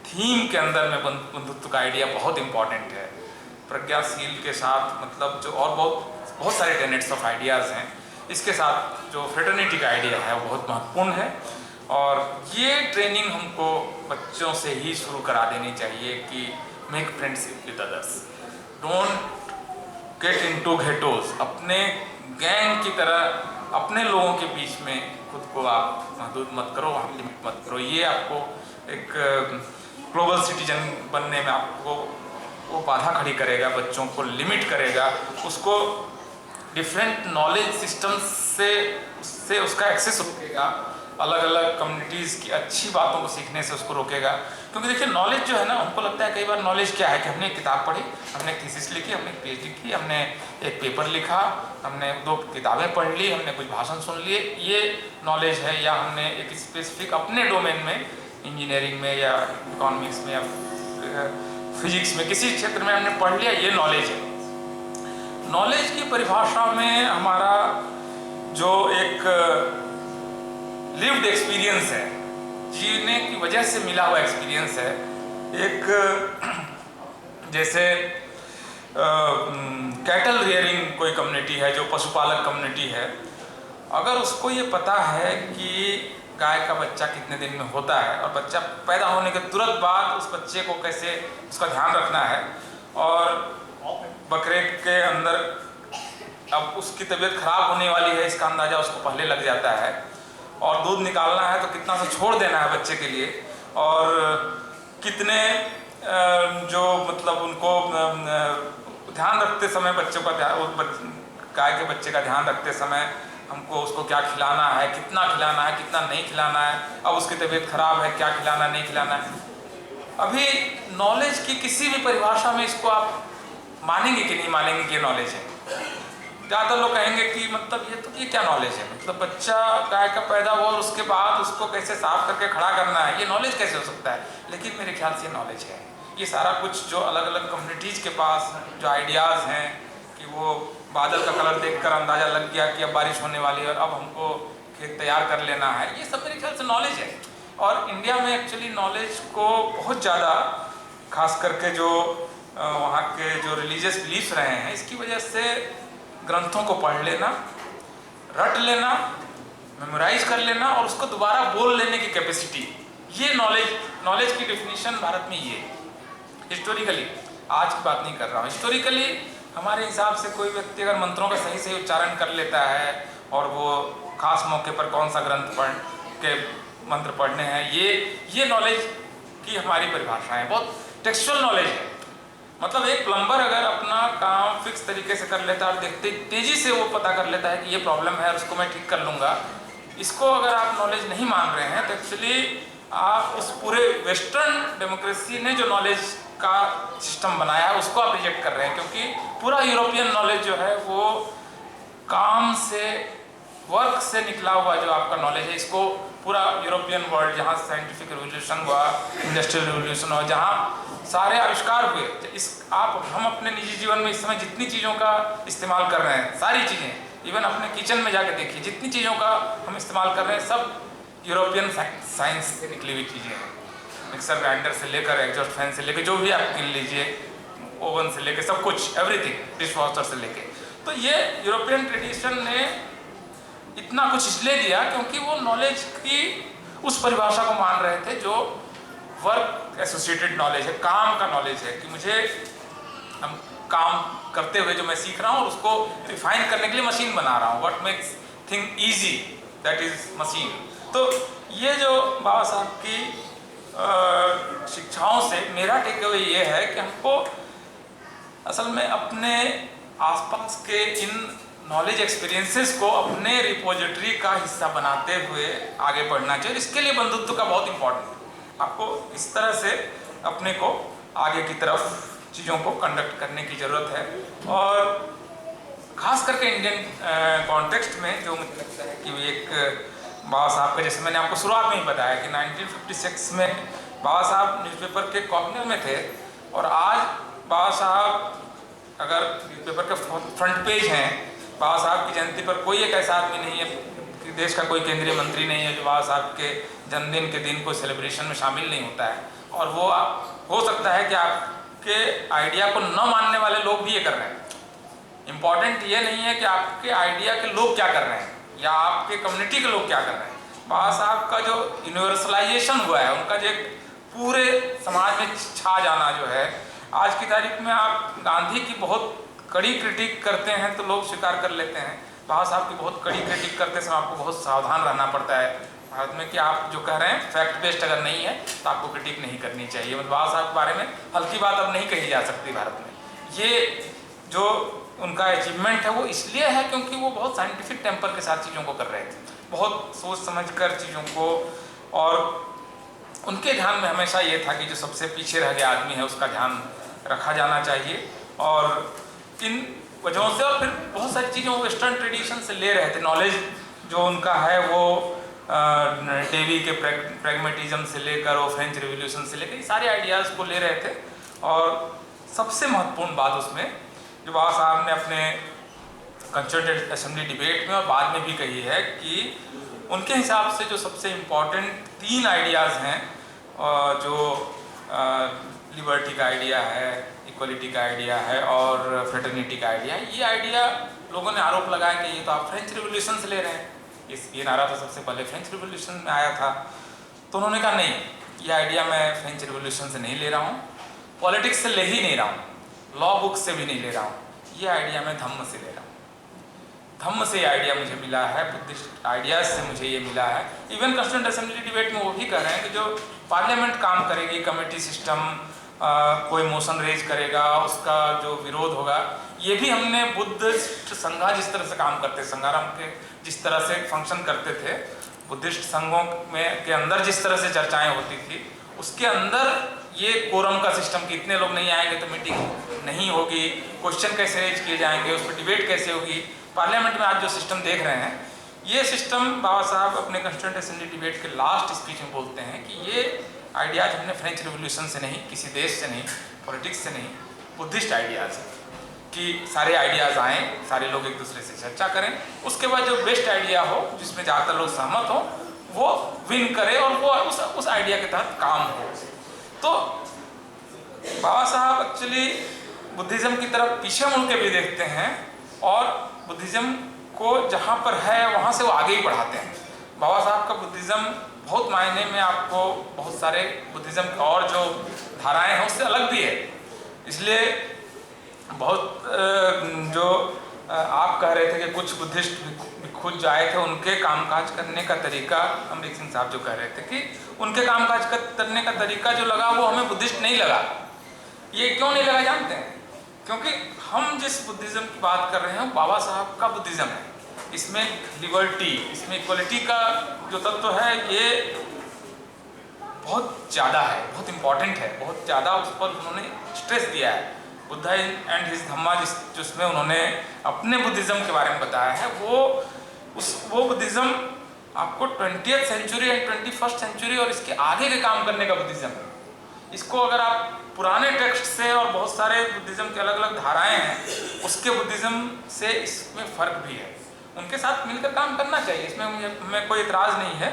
थीम के अंदर में बंधुत्व का आइडिया बहुत इंपॉर्टेंट है। प्रज्ञाशील के साथ, मतलब जो और बहुत सारे टेनेट्स ऑफ आइडियाज़ हैं, इसके साथ जो फ्रेटर्निटी का आइडिया है वो बहुत महत्वपूर्ण है। और ये ट्रेनिंग हमको बच्चों से ही शुरू करा देनी चाहिए कि make friendship with others, don't get into ghettos, अपने गैंग की तरह अपने लोगों के बीच में खुद को आप महदूद मत करो, वहाँ लिमिट मत करो। ये आपको एक ग्लोबल सिटीजन बनने में आपको वो बाधा खड़ी करेगा, बच्चों को लिमिट करेगा, उसको डिफरेंट नॉलेज सिस्टम्स से उसका एक्सेस रोकेगा, अलग अलग कम्युनिटीज़ की अच्छी बातों को सीखने से उसको रोकेगा। क्योंकि देखिए नॉलेज जो है ना, हमको लगता है कई बार नॉलेज क्या है कि हमने एक किताब पढ़ी, हमने एक थीसिस लिखी, हमने एक पीएचडी की, हमने एक पेपर लिखा, हमने 2 किताबें पढ़ ली, हमने कुछ भाषण सुन लिए, ये नॉलेज है। या हमने एक स्पेसिफिक अपने डोमेन में, इंजीनियरिंग में या इकोनॉमिक्स में या फिजिक्स में, किसी क्षेत्र में हमने पढ़ लिया, ये नॉलेज है। नॉलेज की परिभाषा में हमारा जो एक लिव्ड एक्सपीरियंस है, जीने की वजह से मिला हुआ एक्सपीरियंस है, एक जैसे कैटल रियरिंग कोई कम्युनिटी है जो पशुपालक कम्युनिटी है, अगर उसको ये पता है कि गाय का बच्चा कितने दिन में होता है और बच्चा पैदा होने के तुरंत बाद उस बच्चे को कैसे उसका ध्यान रखना है, और बकरे के अंदर अब उसकी तबीयत खराब होने वाली है इसका अंदाज़ा उसको पहले लग जाता है, और दूध निकालना है तो कितना सा छोड़ देना है बच्चे के लिए, और कितने जो मतलब उनको ध्यान रखते समय बच्चों का गाय के बच्चे का ध्यान रखते समय हमको उसको क्या खिलाना है, कितना खिलाना है, कितना नहीं खिलाना है, अब उसकी तबीयत खराब है क्या खिलाना नहीं खिलाना है। अभी नॉलेज की किसी भी परिभाषा में इसको आप मानेंगे कि नहीं मानेंगे कि ये नॉलेज है। ज़्यादा लोग कहेंगे कि मतलब ये क्या नॉलेज है, मतलब बच्चा गाय का पैदा हुआ और उसके बाद उसको कैसे साफ करके खड़ा करना है, ये नॉलेज कैसे हो सकता है। लेकिन मेरे ख्याल से नॉलेज है। ये सारा कुछ जो अलग अलग कम्युनिटीज़ के पास जो आइडियाज़ हैं कि वो बादल का कलर देखकर अंदाज़ा लग गया कि अब बारिश होने वाली है और अब हमको खेत तैयार कर लेना है, ये सब मेरे ख्याल से नॉलेज है। और इंडिया में एक्चुअली नॉलेज को बहुत ज़्यादा, खास करके जो वहाँ के जो रिलीजियस बिलीफ रहे हैं, इसकी वजह से ग्रंथों को पढ़ लेना, रट लेना, मेमोराइज कर लेना और उसको दोबारा बोल लेने की कैपेसिटी, ये नॉलेज की डेफिनेशन भारत में ये है। हिस्टोरिकली, आज की बात नहीं कर रहा हूँ, हिस्टोरिकली हमारे हिसाब से कोई व्यक्ति अगर मंत्रों का सही सही उच्चारण कर लेता है और वो खास मौके पर कौन सा ग्रंथ पढ़ के मंत्र पढ़ने हैं, ये नॉलेज की हमारी परिभाषा है, बहुत टेक्सचुअल नॉलेज है। मतलब एक प्लम्बर अगर अपना काम फिक्स तरीके से कर लेता है और देखते तेजी से वो पता कर लेता है कि ये प्रॉब्लम है और उसको मैं ठीक कर लूँगा, इसको अगर आप नॉलेज नहीं मान रहे हैं तो एक्चुअली आप उस पूरे वेस्टर्न डेमोक्रेसी ने जो नॉलेज का सिस्टम बनाया है उसको आप रिजेक्ट कर रहे हैं, क्योंकि पूरा यूरोपियन नॉलेज जो है वो काम से, वर्क से निकला हुआ जो आपका नॉलेज है, इसको पूरा यूरोपियन वर्ल्ड जहाँ साइंटिफिक रिवोल्यूशन हुआ, इंडस्ट्रियल रिवोल्यूशन हुआ, जहाँ सारे आविष्कार हुए, हम अपने निजी जीवन में इस समय जितनी चीज़ों का इस्तेमाल कर रहे हैं, सारी चीज़ें, इवन अपने किचन में जाके देखिए जितनी चीज़ों का हम इस्तेमाल कर रहे हैं, सब यूरोपियन साइंस से निकली हुई चीज़ें हैं। मिक्सर ग्राइंडर से लेकर एग्जॉस्ट फैन से लेकर जो भी आप किन लीजिए, ओवन से लेकर सब कुछ, एवरीथिंग, डिश वॉशर से लेके। तो ये यूरोपियन ट्रेडिशन ने इतना कुछ इसलिए दिया क्योंकि वो नॉलेज की उस परिभाषा को मान रहे थे जो वर्क एसोसिएटेड नॉलेज है, काम का नॉलेज है, कि मुझे हम काम करते हुए जो मैं सीख रहा हूँ उसको रिफाइन करने के लिए मशीन बना रहा हूँ। What makes thing easy, that is machine. तो ये जो बाबा साहब की शिक्षाओं से मेरा टेक अवे ये है कि हमको असल में अपने आसपास के इन नॉलेज एक्सपीरियंसेस को अपने रिपोजिटरी का हिस्सा बनाते हुए आगे बढ़ना चाहिए। इसके लिए बंधुत्व का बहुत इंपॉर्टेंट, आपको इस तरह से अपने को आगे की तरफ चीज़ों को कंडक्ट करने की ज़रूरत है। और ख़ास करके इंडियन कॉन्टेक्स्ट में जो मुझे लगता है कि एक बाबा साहब का, जैसे मैंने आपको शुरुआत में ही बताया कि 1956 में बाबा साहब न्यूज़पेपर के कॉर्नर में थे, और आज बाबा साहब अगर न्यूज़पेपर के फ्रंट पेज हैं, बाबा साहब की जयंती पर कोई एक ऐसा आदमी नहीं है कि देश का कोई केंद्रीय मंत्री नहीं है जो बाबा साहब के जन्मदिन के दिन कोई सेलिब्रेशन में शामिल नहीं होता है। और वो हो सकता है कि आपके आइडिया को न मानने वाले लोग भी ये कर रहे हैं। इम्पॉर्टेंट ये नहीं है कि आपके आइडिया के लोग क्या कर रहे हैं या आपके कम्युनिटी के लोग क्या कर रहे हैं। बाबा साहब का जो यूनिवर्सलाइजेशन हुआ है, उनका जो पूरे समाज में छा जाना जो है, आज की तारीख में आप गांधी की बहुत कड़ी क्रिटिक करते हैं तो लोग स्वीकार कर लेते हैं, बाबा साहब की बहुत कड़ी क्रिटिक करते समय आपको बहुत सावधान रहना पड़ता है भारत में कि आप जो कह रहे हैं फैक्ट बेस्ड अगर नहीं है तो आपको क्रिटिक नहीं करनी चाहिए। मतलब बाबा साहब के बारे में हल्की बात अब नहीं कही जा सकती भारत में। ये जो उनका अचीवमेंट है वो इसलिए है क्योंकि वो बहुत साइंटिफिक टेम्पर के साथ चीज़ों को कर रहे थे, बहुत सोच समझ कर चीज़ों को, और उनके ध्यान में हमेशा ये था कि जो सबसे पीछे रह गया आदमी है उसका ध्यान रखा जाना चाहिए। और इन वजहों से, और फिर बहुत सारी चीज़ें वो वेस्टर्न ट्रेडिशन से ले रहे थे। नॉलेज जो उनका है वो डेवी के प्रैग्मेटिज्म से लेकर वो फ्रेंच रिवॉल्यूशन से लेकर सारे आइडियाज़ को ले रहे थे। और सबसे महत्वपूर्ण बात उसमें जो बाबा साहब ने अपने कंस्टिट्यूएंट असेंबली डिबेट में और बाद में भी कही है कि उनके हिसाब से जो सबसे इम्पॉर्टेंट 3 आइडियाज़ हैं, जो लिबर्टी का आइडिया है, इक्वलिटी का आइडिया है और फ्रेटर्निटी का आइडिया है, ये आइडिया लोगों ने आरोप लगाया कि ये तो आप फ्रेंच रिवॉल्यूशन से ले रहे हैं। ये नारा तो सबसे पहले फ्रेंच रिवॉल्यूशन में आया था। तो उन्होंने कहा नहीं, ये आइडिया मैं फ्रेंच रिवॉल्यूशन से नहीं ले रहा हूँ, पॉलिटिक्स से ले ही नहीं रहा हूँ, लॉ बुक से भी नहीं ले रहा हूँ, ये आइडिया मैं धम्म से ले रहा हूँ। धम्म से आइडिया मुझे मिला है, बुद्धिस्ट आइडियाज से मुझे ये मिला है। इवन कॉन्स्टिट्यूएंट असेंबली डिबेट में वो भी कह रहे हैं कि जो पार्लियामेंट काम करेगी, कमेटी सिस्टम, कोई मोशन रेज करेगा, उसका जो विरोध होगा, ये भी हमने बुद्धिस्ट संघा जिस तरह से काम करते, संघाराम के जिस तरह से फंक्शन करते थे, बुद्धिस्ट संघों में के अंदर जिस तरह से चर्चाएं होती थी, उसके अंदर ये कोरम का सिस्टम कि इतने लोग नहीं आएंगे तो मीटिंग नहीं होगी, क्वेश्चन कैसे रेज किए जाएंगे, उस पर डिबेट कैसे होगी। पार्लियामेंट में आज जो सिस्टम देख रहे हैं, ये सिस्टम बाबा साहब अपने कॉन्स्टिट्यूएंट असेंबली डिबेट के लास्ट स्पीच में बोलते हैं कि ये आइडियाज हमने फ्रेंच रिवॉल्यूशन से नहीं, किसी देश से नहीं, पॉलिटिक्स से नहीं, बुद्धिस्ट आइडियाज है कि सारे आइडियाज़ आएँ, सारे लोग एक दूसरे से चर्चा करें, उसके बाद जो बेस्ट आइडिया हो, जिसमें ज़्यादातर लोग सहमत हो, वो विन करे और वो उस आइडिया के तहत काम हो। तो बाबा साहब एक्चुअली बुद्धिज़्म की तरफ पीछे मुड़ के भी देखते हैं और बुद्धिज़्म को जहाँ पर है वहाँ से वो आगे ही बढ़ाते हैं। बाबा साहब का बुद्धिज़्म बहुत मायने में आपको बहुत सारे बुद्धिज़्म के और जो धाराएं हैं उससे अलग भी है। इसलिए बहुत जो आप कह रहे थे कि कुछ बुद्धिस्ट खुद जो आए थे, उनके कामकाज करने का तरीका, अमरीक सिंह साहब जो कह रहे थे कि उनके कामकाज करने का तरीका जो लगा वो हमें बुद्धिस्ट नहीं लगा। ये क्यों नहीं लगा जानते हैं? क्योंकि हम जिस बुद्धिज़्म की बात कर रहे हैं बाबा साहब का बुद्धिज़्म है। इसमें लिबर्टी, इसमें इक्वलिटी का जो तत्व है ये बहुत ज़्यादा है, बहुत इम्पॉर्टेंट है, बहुत ज़्यादा उस पर उन्होंने स्ट्रेस दिया है। बुद्धा एंड हिज धम्मा जिसमें उन्होंने अपने बुद्धिज़्म के बारे में बताया है, वो बुद्धिज़्म आपको 20th century and 21st century और इसके आगे के काम करने का बुद्धिज़्म है। इसको अगर आप पुराने टेक्स्ट से और बहुत सारे बुद्धिज़्म के अलग अलग धाराएं हैं उसके बुद्धिज़्म से इसमें फ़र्क भी है। उनके साथ मिलकर काम करना चाहिए, इसमें हमें कोई इतराज़ नहीं है,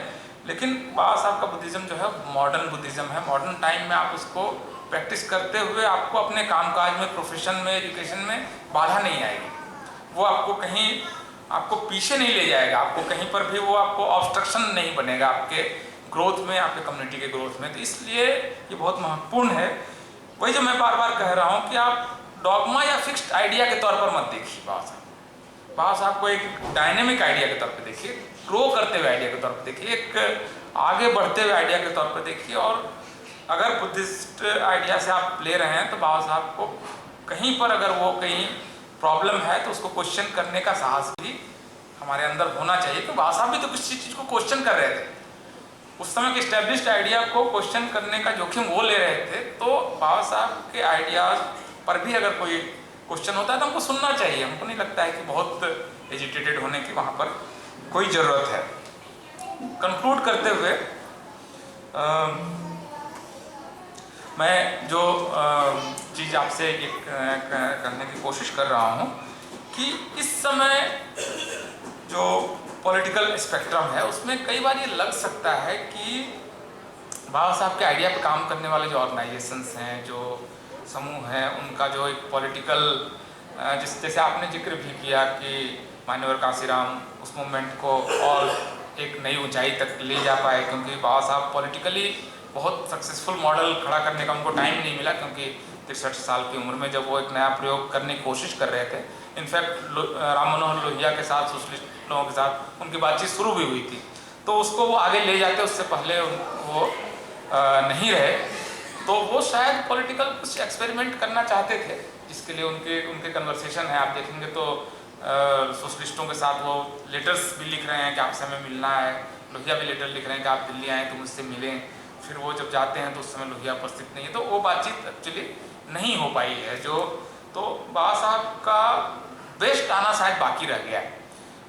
लेकिन बाबा साहब का बुद्धिज़्म जो है मॉडर्न बुद्धिज़्म है। मॉडर्न टाइम में आप उसको प्रैक्टिस करते हुए आपको अपने कामकाज में, प्रोफेशन में, एजुकेशन में बाधा नहीं आएगी। वो आपको कहीं आपको पीछे नहीं ले जाएगा, आपको कहीं पर भी वो आपको ऑब्स्ट्रक्शन नहीं बनेगा आपके ग्रोथ में, आपके कम्युनिटी के ग्रोथ में। तो इसलिए ये बहुत महत्वपूर्ण है। वही जो मैं बार बार कह रहा हूँ कि आप डॉगमा या फिक्स्ड आइडिया के तौर पर मत देखिए बाबा साहब को एक डायनेमिक आइडिया के तौर पर देखिए, ग्रो करते हुए आइडिया के तौर पर देखिए, एक आगे बढ़ते हुए आइडिया के तौर पर देखिए। और अगर बुद्धिस्ट आइडिया से आप ले रहे हैं तो बाबा साहब को कहीं पर अगर वो कहीं प्रॉब्लम है तो उसको क्वेश्चन करने का साहस भी हमारे अंदर होना चाहिए। क्योंकि बाबा साहब भी तो किसी चीज़ को क्वेश्चन कर रहे थे, उस समय के इस्टेब्लिश्ड आइडिया को क्वेश्चन करने का जोखिम वो ले रहे थे। तो बाबा साहब के आइडियाज़ पर भी अगर कोई क्वेश्चन होता है तो हमको सुनना चाहिए। हमको नहीं लगता है कि बहुत एजिटेटेड होने की वहाँ पर कोई ज़रूरत है। कंक्लूड करते हुए मैं जो चीज़ आपसे ये करने की कोशिश कर रहा हूँ कि इस समय जो पॉलिटिकल स्पेक्ट्रम है उसमें कई बार ये लग सकता है कि बाबा साहब के आइडिया पर काम करने वाले जो ऑर्गेनाइजेशंस हैं, जो समूह हैं, उनका जो एक पॉलिटिकल जैसे आपने जिक्र भी किया कि मान्यवर कांसीराम उस मूवमेंट को और एक नई ऊंचाई तक ले जा पाए, क्योंकि बाबा साहब पॉलिटिकली बहुत सक्सेसफुल मॉडल खड़ा करने का उनको टाइम नहीं मिला, क्योंकि 63 साल की उम्र में जब वो एक नया प्रयोग करने की कोशिश कर रहे थे। इनफैक्ट राम मनोहर लोहिया के साथ, सोशलिस्ट लोगों के साथ उनकी बातचीत शुरू भी हुई थी, तो उसको वो आगे ले जाते, उससे पहले वो नहीं रहे। तो वो शायद पॉलिटिकल कुछ एक्सपेरिमेंट करना चाहते थे, जिसके लिए उनके कन्वर्सेशन है, आप देखेंगे तो सोशलिस्टों के साथ वो लेटर्स भी लिख रहे हैं कि आपसे हमें मिलना है। लोहिया भी लेटर लिख रहे हैं कि आप दिल्ली आएँ तो मुझसे मिलें। फिर वो जब जाते हैं तो उस समय लोहिया उपस्थित नहीं है, तो वो बातचीत एक्चुअली नहीं हो पाई है। तो बाबा साहब का बेस्ट आना शायद बाकी रह गया है,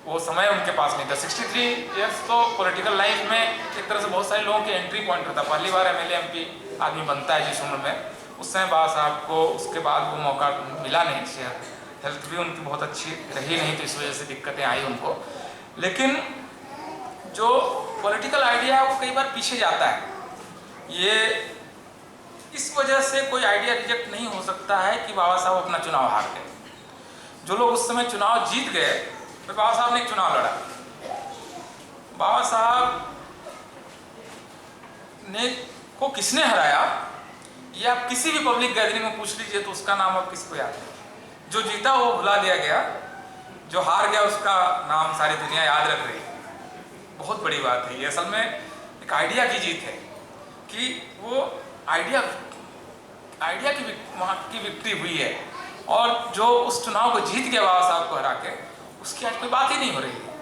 वो समय उनके पास नहीं था। 63 ईयर्स तो पॉलिटिकल लाइफ में एक तरह से बहुत सारे लोगों के एंट्री पॉइंट होता है। पहली बार MLA MP आदमी बनता है जिस उम्र में, उस समय बाबा साहब को उसके बाद वो मौका मिला नहीं। शेयर हेल्थ भी उनकी बहुत अच्छी रही नहीं, तो इस वजह से दिक्कतें आई उनको। लेकिन जो पॉलिटिकल आइडिया है वो कई बार पीछे जाता है। ये इस वजह से कोई आइडिया रिजेक्ट नहीं हो सकता है कि बाबा साहब अपना चुनाव हार गए। जो लोग उस समय चुनाव जीत गए, तो बाबा साहब ने एक चुनाव लड़ा, बाबा साहब ने को किसने हराया, ये आप किसी भी पब्लिक गैदरिंग में पूछ लीजिए तो उसका नाम अब किसको याद है। जो जीता वो भुला दिया गया, जो हार गया उसका नाम सारी दुनिया याद रख रही है। बहुत बड़ी बात है ये। असल में एक आइडिया की जीत है कि वो आइडिया की वहाँ की विक्ट्री हुई है, और जो उस चुनाव को जीत गया बाबा साहब को हरा के, उसकी आज कोई बात ही नहीं हो रही है।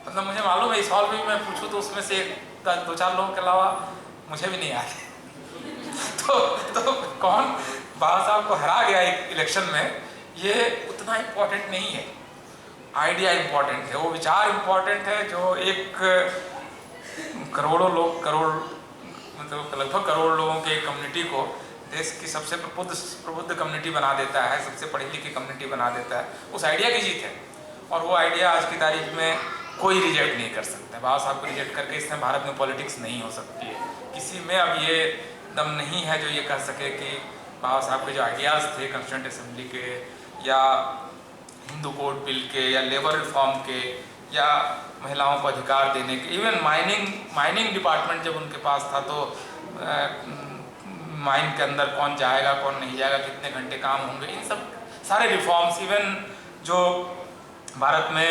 मतलब मुझे मालूम है इस हॉल में भी मैं पूछूं तो उसमें से दो चार लोगों के अलावा मुझे भी नहीं याद है। तो कौन बाबा साहब को हरा गया एक इलेक्शन में, ये उतना इम्पोर्टेंट नहीं है। आइडिया इम्पोर्टेंट है, वो विचार इम्पोर्टेंट है जो एक करोड़ों लोग मतलब लगभग करोड़ लोगों के कम्युनिटी को देश की सबसे प्रबुद्ध कम्युनिटी बना देता है, सबसे पढ़ी लिखी कम्युनिटी बना देता है। उस आइडिया की जीत है, और वो आइडिया आज की तारीख में कोई रिजेक्ट नहीं कर सकता। बाबा साहब को रिजेक्ट करके इसमें भारत में पॉलिटिक्स नहीं हो सकती है। किसी में अब ये दम नहीं है जो ये कह सके कि बाबा साहब के जो आइडियाज़ थे कॉन्स्टिट्यूएंट असेंबली के, या हिंदू कोड बिल के, या लेबर रिफॉर्म के, या महिलाओं को अधिकार देने के, इवन माइनिंग डिपार्टमेंट जब उनके पास था तो माइन के अंदर कौन जाएगा कौन नहीं जाएगा, कितने घंटे काम होंगे, इन सब सारे रिफॉर्म्स, इवन जो भारत में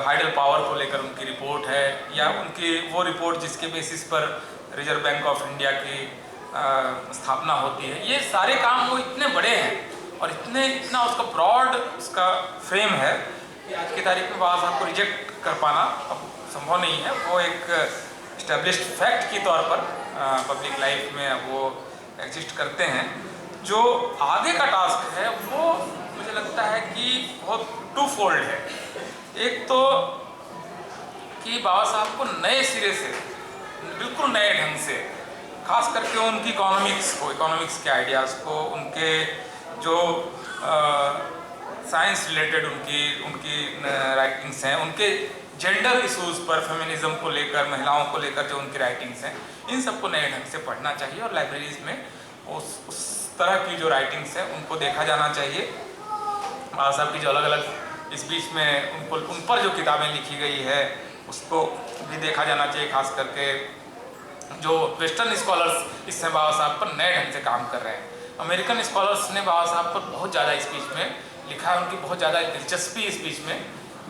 हाइडल पावर को लेकर उनकी रिपोर्ट है, या उनकी वो रिपोर्ट जिसके बेसिस पर रिजर्व बैंक ऑफ इंडिया की स्थापना होती है, ये सारे काम वो इतने बड़े हैं और इतना उसका ब्रॉड उसका फ्रेम है कि आज की तारीख में बाबा साहब को रिजेक्ट कर पाना अब संभव नहीं है। वो एक इस्टेब्लिश्ड फैक्ट के तौर पर पब्लिक लाइफ में अब वो एग्जिस्ट करते हैं। जो आगे का टास्क है वो मुझे लगता है कि बहुत टू फोल्ड है। एक तो कि बाबा साहब को नए सिरे से, बिल्कुल नए ढंग से, खास करके उनकी इकोनॉमिक्स के आइडियाज़ को, उनके जो साइंस रिलेटेड उनकी राइटिंग्स हैं, उनके जेंडर इश्यूज़ पर, फेमिनिज्म को लेकर, महिलाओं को लेकर जो उनकी राइटिंग्स हैं, इन सबको नए ढंग से पढ़ना चाहिए, और लाइब्रेरीज में उस तरह की जो राइटिंग्स हैं उनको देखा जाना चाहिए। बाबा साहब की जो अलग अलग स्पीच में उन पर जो किताबें लिखी गई है उसको भी देखा जाना चाहिए। खास करके जो वेस्टर्न स्कॉलर्स इस समय बाबा साहब पर नए ढंग से काम कर रहे हैं। अमेरिकन स्कॉलर्स ने बाबा साहब पर बहुत ज़्यादा स्पीच में लिखा है, उनकी बहुत ज़्यादा दिलचस्पी स्पीच में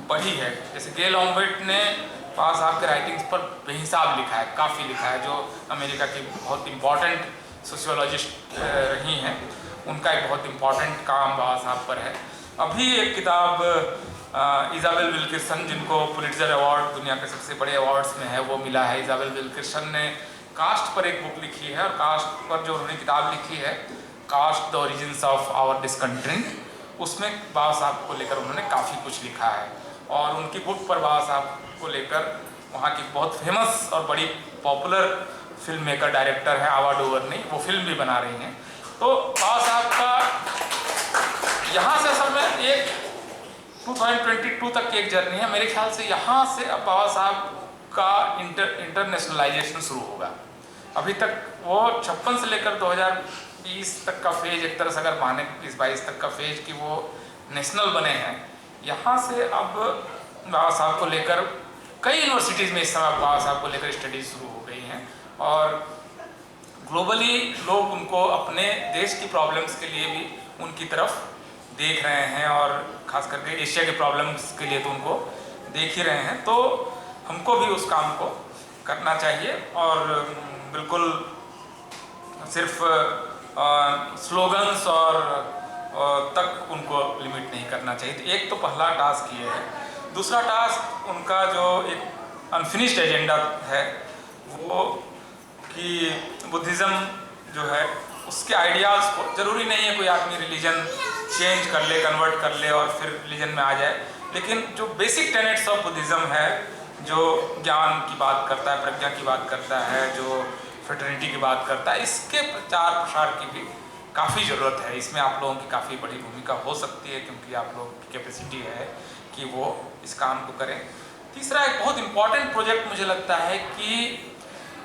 बढ़ी है। जैसे गेल ऑम्बेट ने बाबा साहब के राइटिंग्स पर बेहिसाब लिखा है, काफ़ी लिखा है, जो अमेरिका की बहुत इम्पॉर्टेंट सोशियोलॉजिस्ट रही हैं। उनका एक बहुत इम्पॉर्टेंट काम बाबा साहब पर है। अभी एक किताब इजाबेल विल्किंसन, जिनको पुलिट्जर अवार्ड दुनिया के सबसे बड़े अवार्ड्स में है वो मिला है, इजाबेल विल्किंसन ने कास्ट पर एक बुक लिखी है, और कास्ट पर जो उन्होंने किताब लिखी है, caste the origins of our discontents, उसमें बाबा साहब को लेकर उन्होंने काफ़ी कुछ लिखा है। और उनकी बुक पर बाबा साहब को लेकर वहाँ की बहुत फेमस और बड़ी पॉपुलर फिल्म मेकर डायरेक्टर है आवा डुवर्नी, वो फिल्म भी बना रही हैं। तो बाबा साहब का यहाँ से असल में एक 2022 तक की एक जर्नी है। मेरे ख्याल से यहाँ से अब बाबा साहब का इंटरनेशनलाइजेशन शुरू होगा। अभी तक वो 56 से लेकर 2020 तक का फेज, एक तरह से अगर माने 2022 तक का फेज कि वो नेशनल बने हैं, यहाँ से अब बाबा साहब को लेकर कई यूनिवर्सिटीज़ में इस समय बाबा साहब को लेकर स्टडीज शुरू हो गई हैं, और ग्लोबली लोग उनको अपने देश की प्रॉब्लम्स के लिए भी उनकी तरफ देख रहे हैं, और ख़ास करके एशिया के प्रॉब्लम्स के लिए तो उनको देख ही रहे हैं। तो हमको भी उस काम को करना चाहिए, और बिल्कुल सिर्फ स्लोगन्स और तक उनको लिमिट नहीं करना चाहिए। तो एक तो पहला टास्क ये है। दूसरा टास्क उनका जो एक अनफिनिश्ड एजेंडा है वो कि बुद्धिज़्म जो है उसके आइडियाज़ को, ज़रूरी नहीं है कोई आदमी रिलीजन चेंज कर ले, कन्वर्ट कर ले और फिर रिलीजन में आ जाए, लेकिन जो बेसिक टेनेट्स ऑफ बुद्धिज़्म है, जो ज्ञान की बात करता है, प्रज्ञा की बात करता है, जो फ्रेटर्निटी की बात करता है, इसके प्रचार प्रसार की भी काफ़ी ज़रूरत है। इसमें आप लोगों की काफ़ी बड़ी भूमिका हो सकती है, क्योंकि आप लोगों की कैपेसिटी है कि वो इस काम को करें। तीसरा एक बहुत इम्पॉर्टेंट प्रोजेक्ट मुझे लगता है कि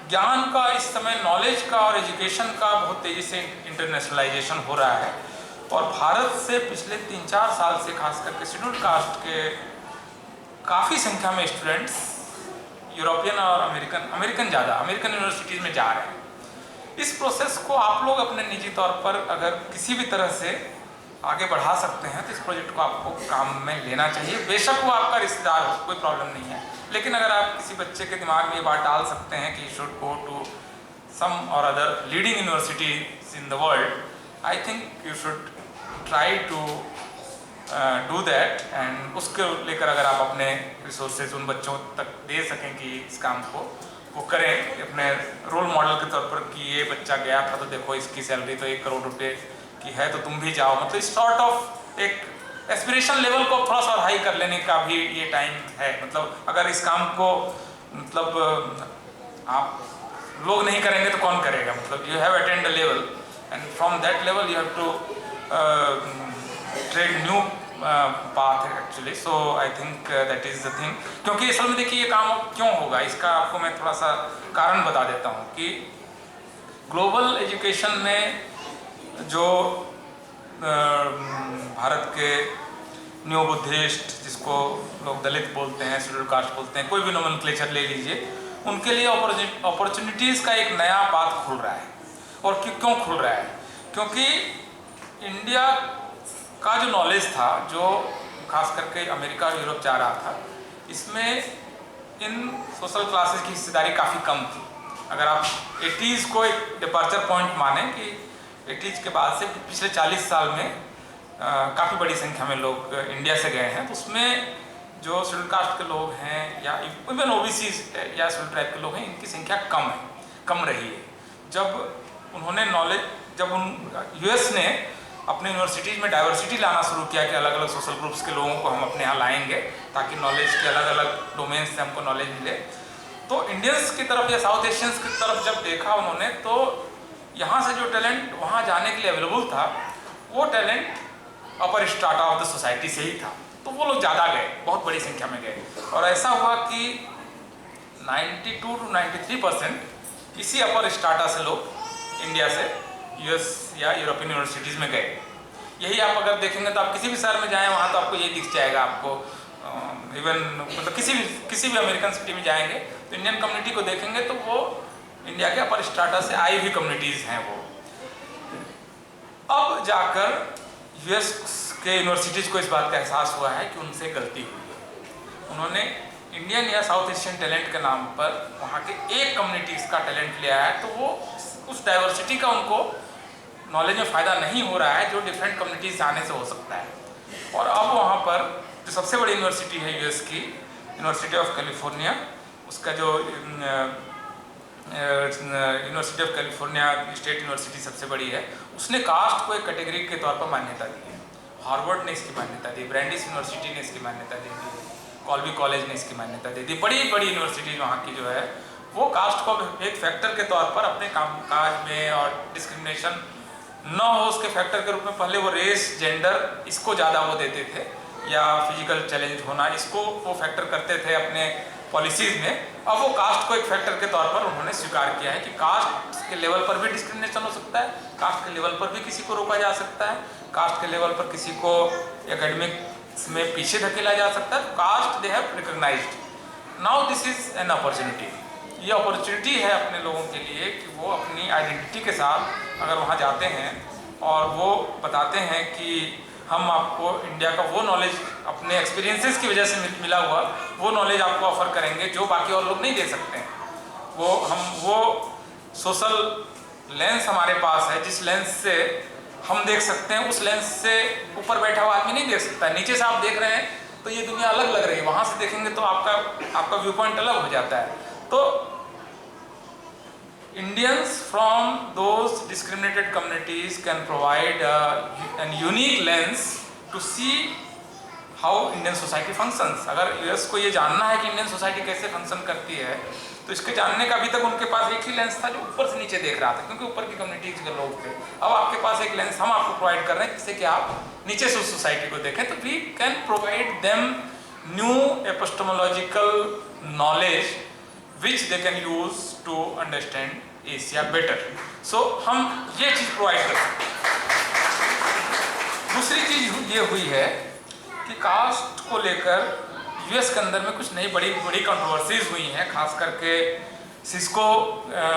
ज्ञान का इस समय, नॉलेज का और एजुकेशन का बहुत तेज़ी से इंटरनेशनलाइजेशन हो रहा है, और भारत से पिछले 3-4 साल से खास करके शेड्यूल्ड कास्ट के काफ़ी संख्या में स्टूडेंट्स यूरोपियन और अमेरिकन ज़्यादा अमेरिकन यूनिवर्सिटीज़ में जा रहे हैं। इस प्रोसेस को आप लोग अपने निजी तौर पर अगर किसी भी तरह से आगे बढ़ा सकते हैं तो इस प्रोजेक्ट को आपको काम में लेना चाहिए। बेशक वो आपका रिश्तेदार हो, कोई प्रॉब्लम नहीं है, लेकिन अगर आप किसी बच्चे के दिमाग में ये बात डाल सकते हैं कि शुड गो टू सम और other leading universities in the world, I think you should try to do that. And उसके लेकर अगर आप अपने रिसोर्सेज उन बच्चों तक दे सकें कि इस काम को वो करें अपने रोल मॉडल के तौर पर कि ये बच्चा गया था तो देखो इसकी सैलरी तो 1 करोड़ रुपए की है तो तुम भी जाओ, मतलब इस सॉर्ट ऑफ एक एस्पिरेशन लेवल को थोड़ा सा हाई कर लेने का भी ये टाइम है। मतलब अगर इस काम को मतलब आप लोग नहीं करेंगे तो कौन करेगा, मतलब you have attend the level and from that level you have to trade new path actually. So I think that is the thing. क्योंकि असल में देखिए ये काम क्यों होगा इसका आपको मैं थोड़ा सा कारण बता देता हूँ कि ग्लोबल एजुकेशन में जो भारत के न्यू बुद्धिस्ट, जिसको लोग दलित बोलते हैं, शेड्यूल कास्ट बोलते हैं, कोई भी नोमेनक्लेचर ले लीजिए, उनके लिए अपॉर्चुनिटीज़ का एक नया पाथ खुल रहा है। और क्यों खुल रहा है? क्योंकि इंडिया का जो नॉलेज था, जो खास करके अमेरिका और यूरोप जा रहा था, इसमें इन सोशल क्लासेस की हिस्सेदारी काफ़ी कम थी। अगर आप 80s को एक डिपार्चर पॉइंट माने कि 80s के बाद से पिछले 40 साल में काफ़ी बड़ी संख्या में लोग इंडिया से गए हैं, तो उसमें जो शेड्यूल कास्ट के लोग हैं या इवन ओबीसी या शेड्यूल ट्राइब के लोग हैं, इनकी संख्या कम रही है। जब उन्होंने यूएस ने अपने यूनिवर्सिटीज़ में डाइवर्सिटी लाना शुरू किया कि अलग अलग सोशल ग्रुप्स के लोगों को हम अपने यहाँ लाएंगे ताकि नॉलेज के अलग अलग डोमेन्स से हमको नॉलेज मिले, तो इंडियंस की तरफ या साउथ एशियंस की तरफ जब देखा उन्होंने, तो यहाँ से जो टैलेंट वहाँ जाने के लिए अवेलेबल था, वो talent upper strata of the society से ही था। तो वो लोग ज़्यादा गए, बहुत बड़ी संख्या में गए, और ऐसा हुआ कि 92 to 93% इसी अपर स्ट्राटा से लोग इंडिया से यूएस या यूरोपियन यूनिवर्सिटीज़ में गए। यही आप अगर देखेंगे तो आप किसी भी शहर में जाएं, वहाँ तो आपको ये दिख जाएगा। आपको इवन मतलब किसी भी अमेरिकन सिटी में जाएंगे तो इंडियन कम्युनिटी को देखेंगे तो वो इंडिया के अपर स्ट्राटा से आई हुई कम्युनिटीज़ हैं वो। अब जाकर यूएस के यूनिवर्सिटीज़ को इस बात का एहसास हुआ है कि उनसे गलती हुई है। उन्होंने इंडियन या साउथ एशियन टैलेंट के नाम पर वहाँ के एक कम्युनिटीज़ का टैलेंट लिया है, तो वो उस डाइवर्सिटी का उनको नॉलेज में फ़ायदा नहीं हो रहा है जो डिफरेंट कम्युनिटीज़ आने से हो सकता है। और अब वहाँ पर जो सबसे बड़ी यूनिवर्सिटी है यूएस की, यूनिवर्सिटी ऑफ कैलिफोर्निया, उसका जो university of California state university सबसे बड़ी है, उसने कास्ट को एक कैटेगरी के तौर पर मान्यता दी है। हार्वर्ड ने इसकी मान्यता दी, ब्रैंडिस यूनिवर्सिटी ने इसकी मान्यता दे दी, कॉल्बी कॉलेज ने इसकी मान्यता दे दी। बड़ी बड़ी यूनिवर्सिटीज वहाँ की जो है वो कास्ट को एक फैक्टर के तौर पर अपने कामकाज में और डिस्क्रिमिनेशन न हो उसके फैक्टर के रूप में, पहले वो रेस जेंडर इसको ज़्यादा वो देते थे, या फिजिकल चैलेंज होना, इसको वो फैक्टर करते थे अपने पॉलिसीज़ में। अब वो कास्ट को एक फैक्टर के तौर पर उन्होंने स्वीकार किया है कि कास्ट के लेवल पर भी डिस्क्रिमिनेशन हो सकता है, कास्ट के लेवल पर भी किसी को रोका जा सकता है, कास्ट के लेवल पर किसी को एकेडमिक्स में पीछे धकेला जा सकता है। Caste they have recognized. Now this is an opportunity. ये अपॉर्चुनिटी है अपने लोगों के लिए कि वो अपनी आइडेंटिटी के साथ अगर वहाँ जाते हैं और वो बताते हैं कि हम आपको इंडिया का वो नॉलेज अपने एक्सपीरियंसेस की वजह से मिला हुआ वो नॉलेज आपको ऑफर करेंगे जो बाकी और लोग नहीं दे सकते हैं। वो सोशल लेंस हमारे पास है, जिस लेंस से हम देख सकते हैं उस लेंस से ऊपर बैठा हुआ आदमी नहीं देख सकता। नीचे से आप देख रहे हैं तो ये दुनिया अलग लग रही है, वहाँ से देखेंगे तो आपका व्यू पॉइंट अलग हो जाता है। तो Indians from those discriminated communities can provide an unique lens to see how Indian society functions। अगर यूएस को ये जानना है कि इंडियन सोसाइटी कैसे फंक्शन करती है तो इसके जानने का अभी तक उनके पास एक ही लेंस था जो ऊपर से नीचे देख रहा था, क्योंकि ऊपर की कम्युनिटीज के लोग थे। अब आपके पास एक लेंस हम आपको प्रोवाइड कर रहे हैं जिससे कि आप नीचे से उस सोसाइटी को देखें, तो we can provide them new epistemological knowledge which they can use to understand Asia better। So हम ये चीज़ प्रोवाइड कर सकते हैं। दूसरी चीज़ ये हुई है कि कास्ट को लेकर यूएस के अंदर में कुछ नई बड़ी बड़ी कंट्रोवर्सीज हुई हैं, खास करके सिस्को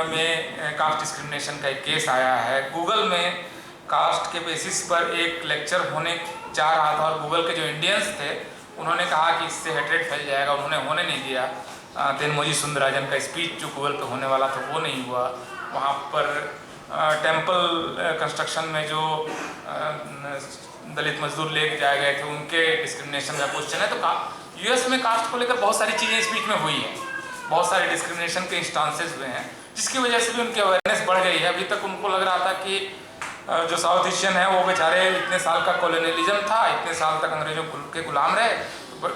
में कास्ट डिस्क्रिमिनेशन का एक केस आया है। गूगल में कास्ट के बेसिस पर एक लेक्चर होने जा रहा था और गूगल के जो इंडियंस थे उन्होंने कहा कि इससे हेट्रेड फैल जाएगा, उन्होंने होने नहीं दिया। तेनमोजी सुंदराजन का स्पीच जो गूगल पे होने वाला था वो नहीं हुआ। वहाँ पर टेम्पल कंस्ट्रक्शन में जो दलित मजदूर लेके जाए गए थे उनके डिस्क्रिमिनेशन का क्वेश्चन है। तो यूएस में कास्ट को लेकर बहुत सारी चीज़ें स्पीच में हुई हैं, बहुत सारे डिस्क्रिमिनेशन के इंस्टांसेस हुए हैं, जिसकी वजह से भी उनकी अवेयरनेस बढ़ गई है। अभी तक उनको लग रहा था कि जो साउथ एशियन है वो बेचारे इतने साल का कॉलोनियलिज्म था, इतने साल तक अंग्रेजों के गुलाम रहे,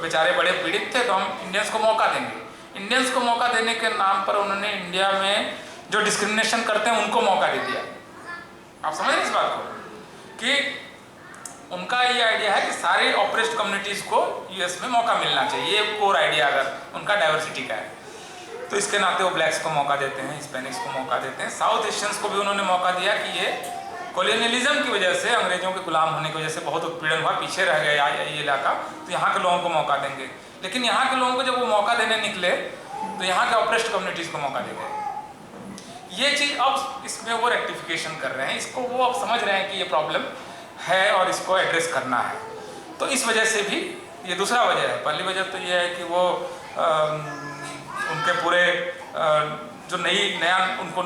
बेचारे बड़े पीड़ित थे, तो हम इंडियंस को मौका देंगे। इंडियंस को मौका देने के नाम पर उन्होंने इंडिया में जो डिस्क्रिमिनेशन करते हैं उनको मौका दे दिया। आप समझ रहे हैं इस बात को कि उनका ये आइडिया है कि सारे ऑप्रेस्ड कम्युनिटीज़ को यूएस में मौका मिलना चाहिए, ये कोर आइडिया अगर उनका डाइवर्सिटी का है। तो इसके नाते वो ब्लैक्स को मौका देते हैं, हिस्पैनिक्स को मौका देते हैं, साउथ एशियंस को भी उन्होंने मौका दिया कि ये कॉलोनियलिज्म की वजह से, अंग्रेजों के गुलाम होने की वजह से बहुत उत्पीड़न हुआ, पीछे रह गया ये इलाका, तो यहाँ के लोगों को मौका देंगे। लेकिन यहाँ के लोगों को जब वो मौका देने निकले तो यहाँ के ऑप्रेस्ड कम्युनिटीज़ को मौका दे गए। ये चीज़ अब इसमें वो रेक्टिफिकेशन कर रहे हैं, इसको वो अब समझ रहे हैं कि ये प्रॉब्लम है और इसको एड्रेस करना है। तो इस वजह से भी ये दूसरा वजह है। पहली वजह तो ये है कि वो उनके पूरे जो नया उनको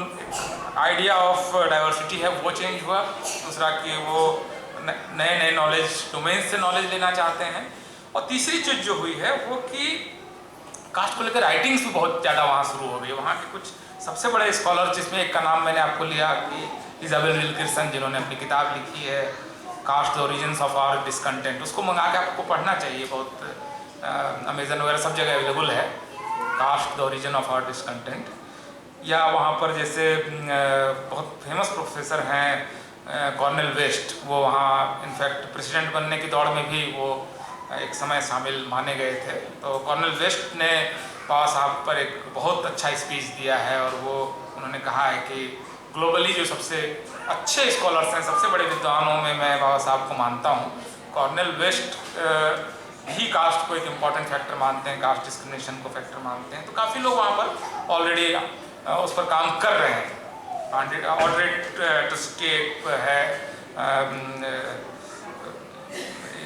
आइडिया ऑफ डाइवर्सिटी है वो चेंज हुआ। दूसरा कि वो नए नए नॉलेज डोमेन से नॉलेज लेना चाहते हैं। और तीसरी चीज़ जो हुई है वो कि कास्ट को लेकर राइटिंग्स भी बहुत ज़्यादा वहाँ शुरू हो गई। वहाँ के कुछ सबसे बड़े स्कॉलर, जिसमें एक का नाम मैंने आपको लिया कि इजाबेल विल्किंसन, जिन्होंने अपनी किताब लिखी है caste the origins of our discontent, उसको मंगा के आपको पढ़ना चाहिए। बहुत अमेजन वगैरह सब जगह अवेलेबल है, caste the origin of our discontent. या वहाँ पर जैसे बहुत फेमस प्रोफेसर हैं कॉर्नेल वेस्ट, वो वहाँ इनफैक्ट प्रेसिडेंट बनने की दौड़ में भी वो एक समय शामिल माने गए थे। तो कॉर्नेल वेस्ट ने बाबा साहब पर एक बहुत अच्छा स्पीच दिया है और वो उन्होंने कहा है कि ग्लोबली जो सबसे अच्छे स्कॉलर्स हैं, सबसे बड़े विद्वानों में मैं बाबा साहब को मानता हूँ। कॉर्नेल वेस्ट ही कास्ट को एक इम्पॉर्टेंट फैक्टर मानते हैं, कास्ट डिस्क्रिमिनेशन को फैक्टर मानते हैं। तो काफ़ी लोग वहाँ पर ऑलरेडी उस पर काम कर रहे हैं। ऑड्रेट टस्के है,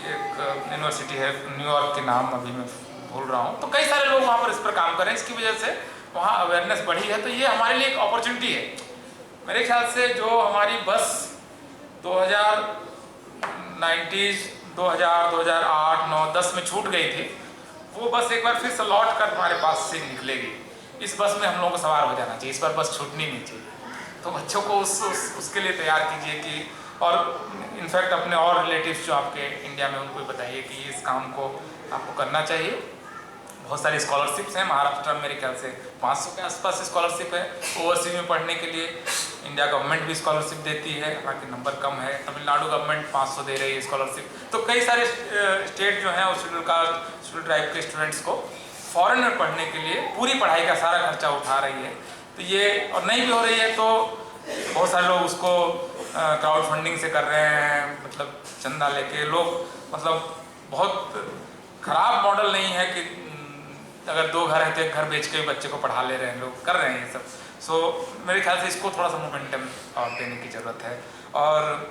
एक यूनिवर्सिटी है न्यूयॉर्क के नाम अभी मैं भूल रहा हूँ। तो कई सारे लोग वहाँ पर इस पर काम कर रहे हैं, इसकी वजह से वहाँ अवेयरनेस बढ़ी है। तो ये हमारे लिए एक अपॉर्चुनिटी है। मेरे ख्याल से जो हमारी बस 2090s 2000 2008 9 10 में छूट गई थी, वो बस एक बार फिर से लौट कर हमारे पास से निकलेगी। इस बस में हम लोगों को सवार हो जाना चाहिए, इस बार बस छूटनी नहीं चाहिए। तो बच्चों को उसके लिए तैयार कीजिए कि, और इनफैक्ट अपने और रिलेटिव्स जो आपके इंडिया में उनको बताइए कि इस काम को आपको करना चाहिए। बहुत सारी स्कॉलरशिप्स हैं महाराष्ट्र में, मेरे ख्याल से 500 के आसपास स्कॉलरशिप है ओवरसीज में पढ़ने के लिए। इंडिया गवर्नमेंट भी स्कॉलरशिप देती है, बाकी नंबर कम है। तमिलनाडु गवर्नमेंट 500 दे रही है स्कॉलरशिप। तो कई सारे स्टेट जो हैं उस शेड्यूल कास्ट शेड्यूल ट्राइब के स्टूडेंट्स को फॉरेन में पढ़ने के लिए पूरी पढ़ाई का सारा खर्चा उठा रही है। तो ये और नहीं भी हो रही है तो बहुत सारे लोग उसको क्राउड फंडिंग से कर रहे हैं, मतलब चंदा लेके लोग, मतलब बहुत ख़राब मॉडल नहीं है कि अगर 2 घर है तो 1 घर बेच के बच्चे को पढ़ा ले रहे हैं, लोग कर रहे हैं ये सब। सो मेरे ख्याल से इसको थोड़ा सा मोमेंटम और देने की ज़रूरत है। और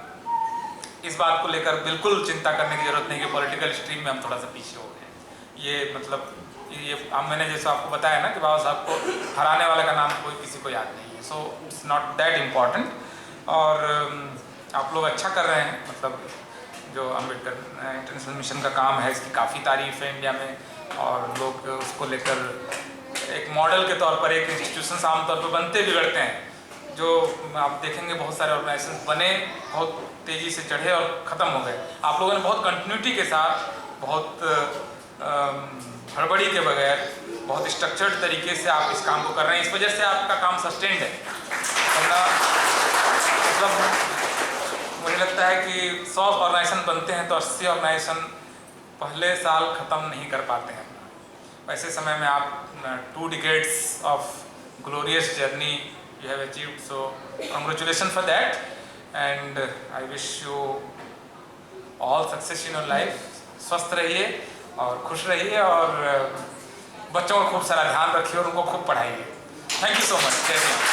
इस बात को लेकर बिल्कुल चिंता करने की ज़रूरत नहीं कि पॉलिटिकल स्ट्रीम में हम थोड़ा सा पीछे हो गए। ये मतलब ये मैंने जैसे आपको बताया ना कि बाबा साहब को हराने वाले का नाम किसी को याद नहीं है। So it's not that important. और आप लोग अच्छा कर रहे हैं, मतलब जो अम्बेडकर इंटरनेशनल मिशन का काम है इसकी काफ़ी तारीफ है इंडिया में, और लोग उसको लेकर एक मॉडल के तौर पर, एक इंस्टीट्यूशन आमतौर पर बनते बिगड़ते हैं। जो आप देखेंगे बहुत सारे ऑर्गेनाइजेशन बने, बहुत तेज़ी से चढ़े और ख़त्म हो गए। आप लोगों ने बहुत कंटिन्यूटी के साथ, बहुत हड़बड़ी के बगैर, बहुत स्ट्रक्चर्ड तरीके से आप इस काम को कर रहे हैं। इस वजह से आपका काम सस्टेन्ड है। वरना मतलब मुझे लगता है कि 100 ऑर्गेनाइजेशन बनते हैं तो 80 ऑर्गेनाइजेशन पहले साल ख़त्म नहीं कर पाते हैं। वैसे समय में आप 2 decades of glorious journey you have achieved, so congratulation for that and I wish you all success in your life. स्वस्थ रहिए और खुश रहिए और बच्चों का खूब सारा ध्यान रखिए और उनको खूब पढ़ाइए। Thank you so much. जय हिंद।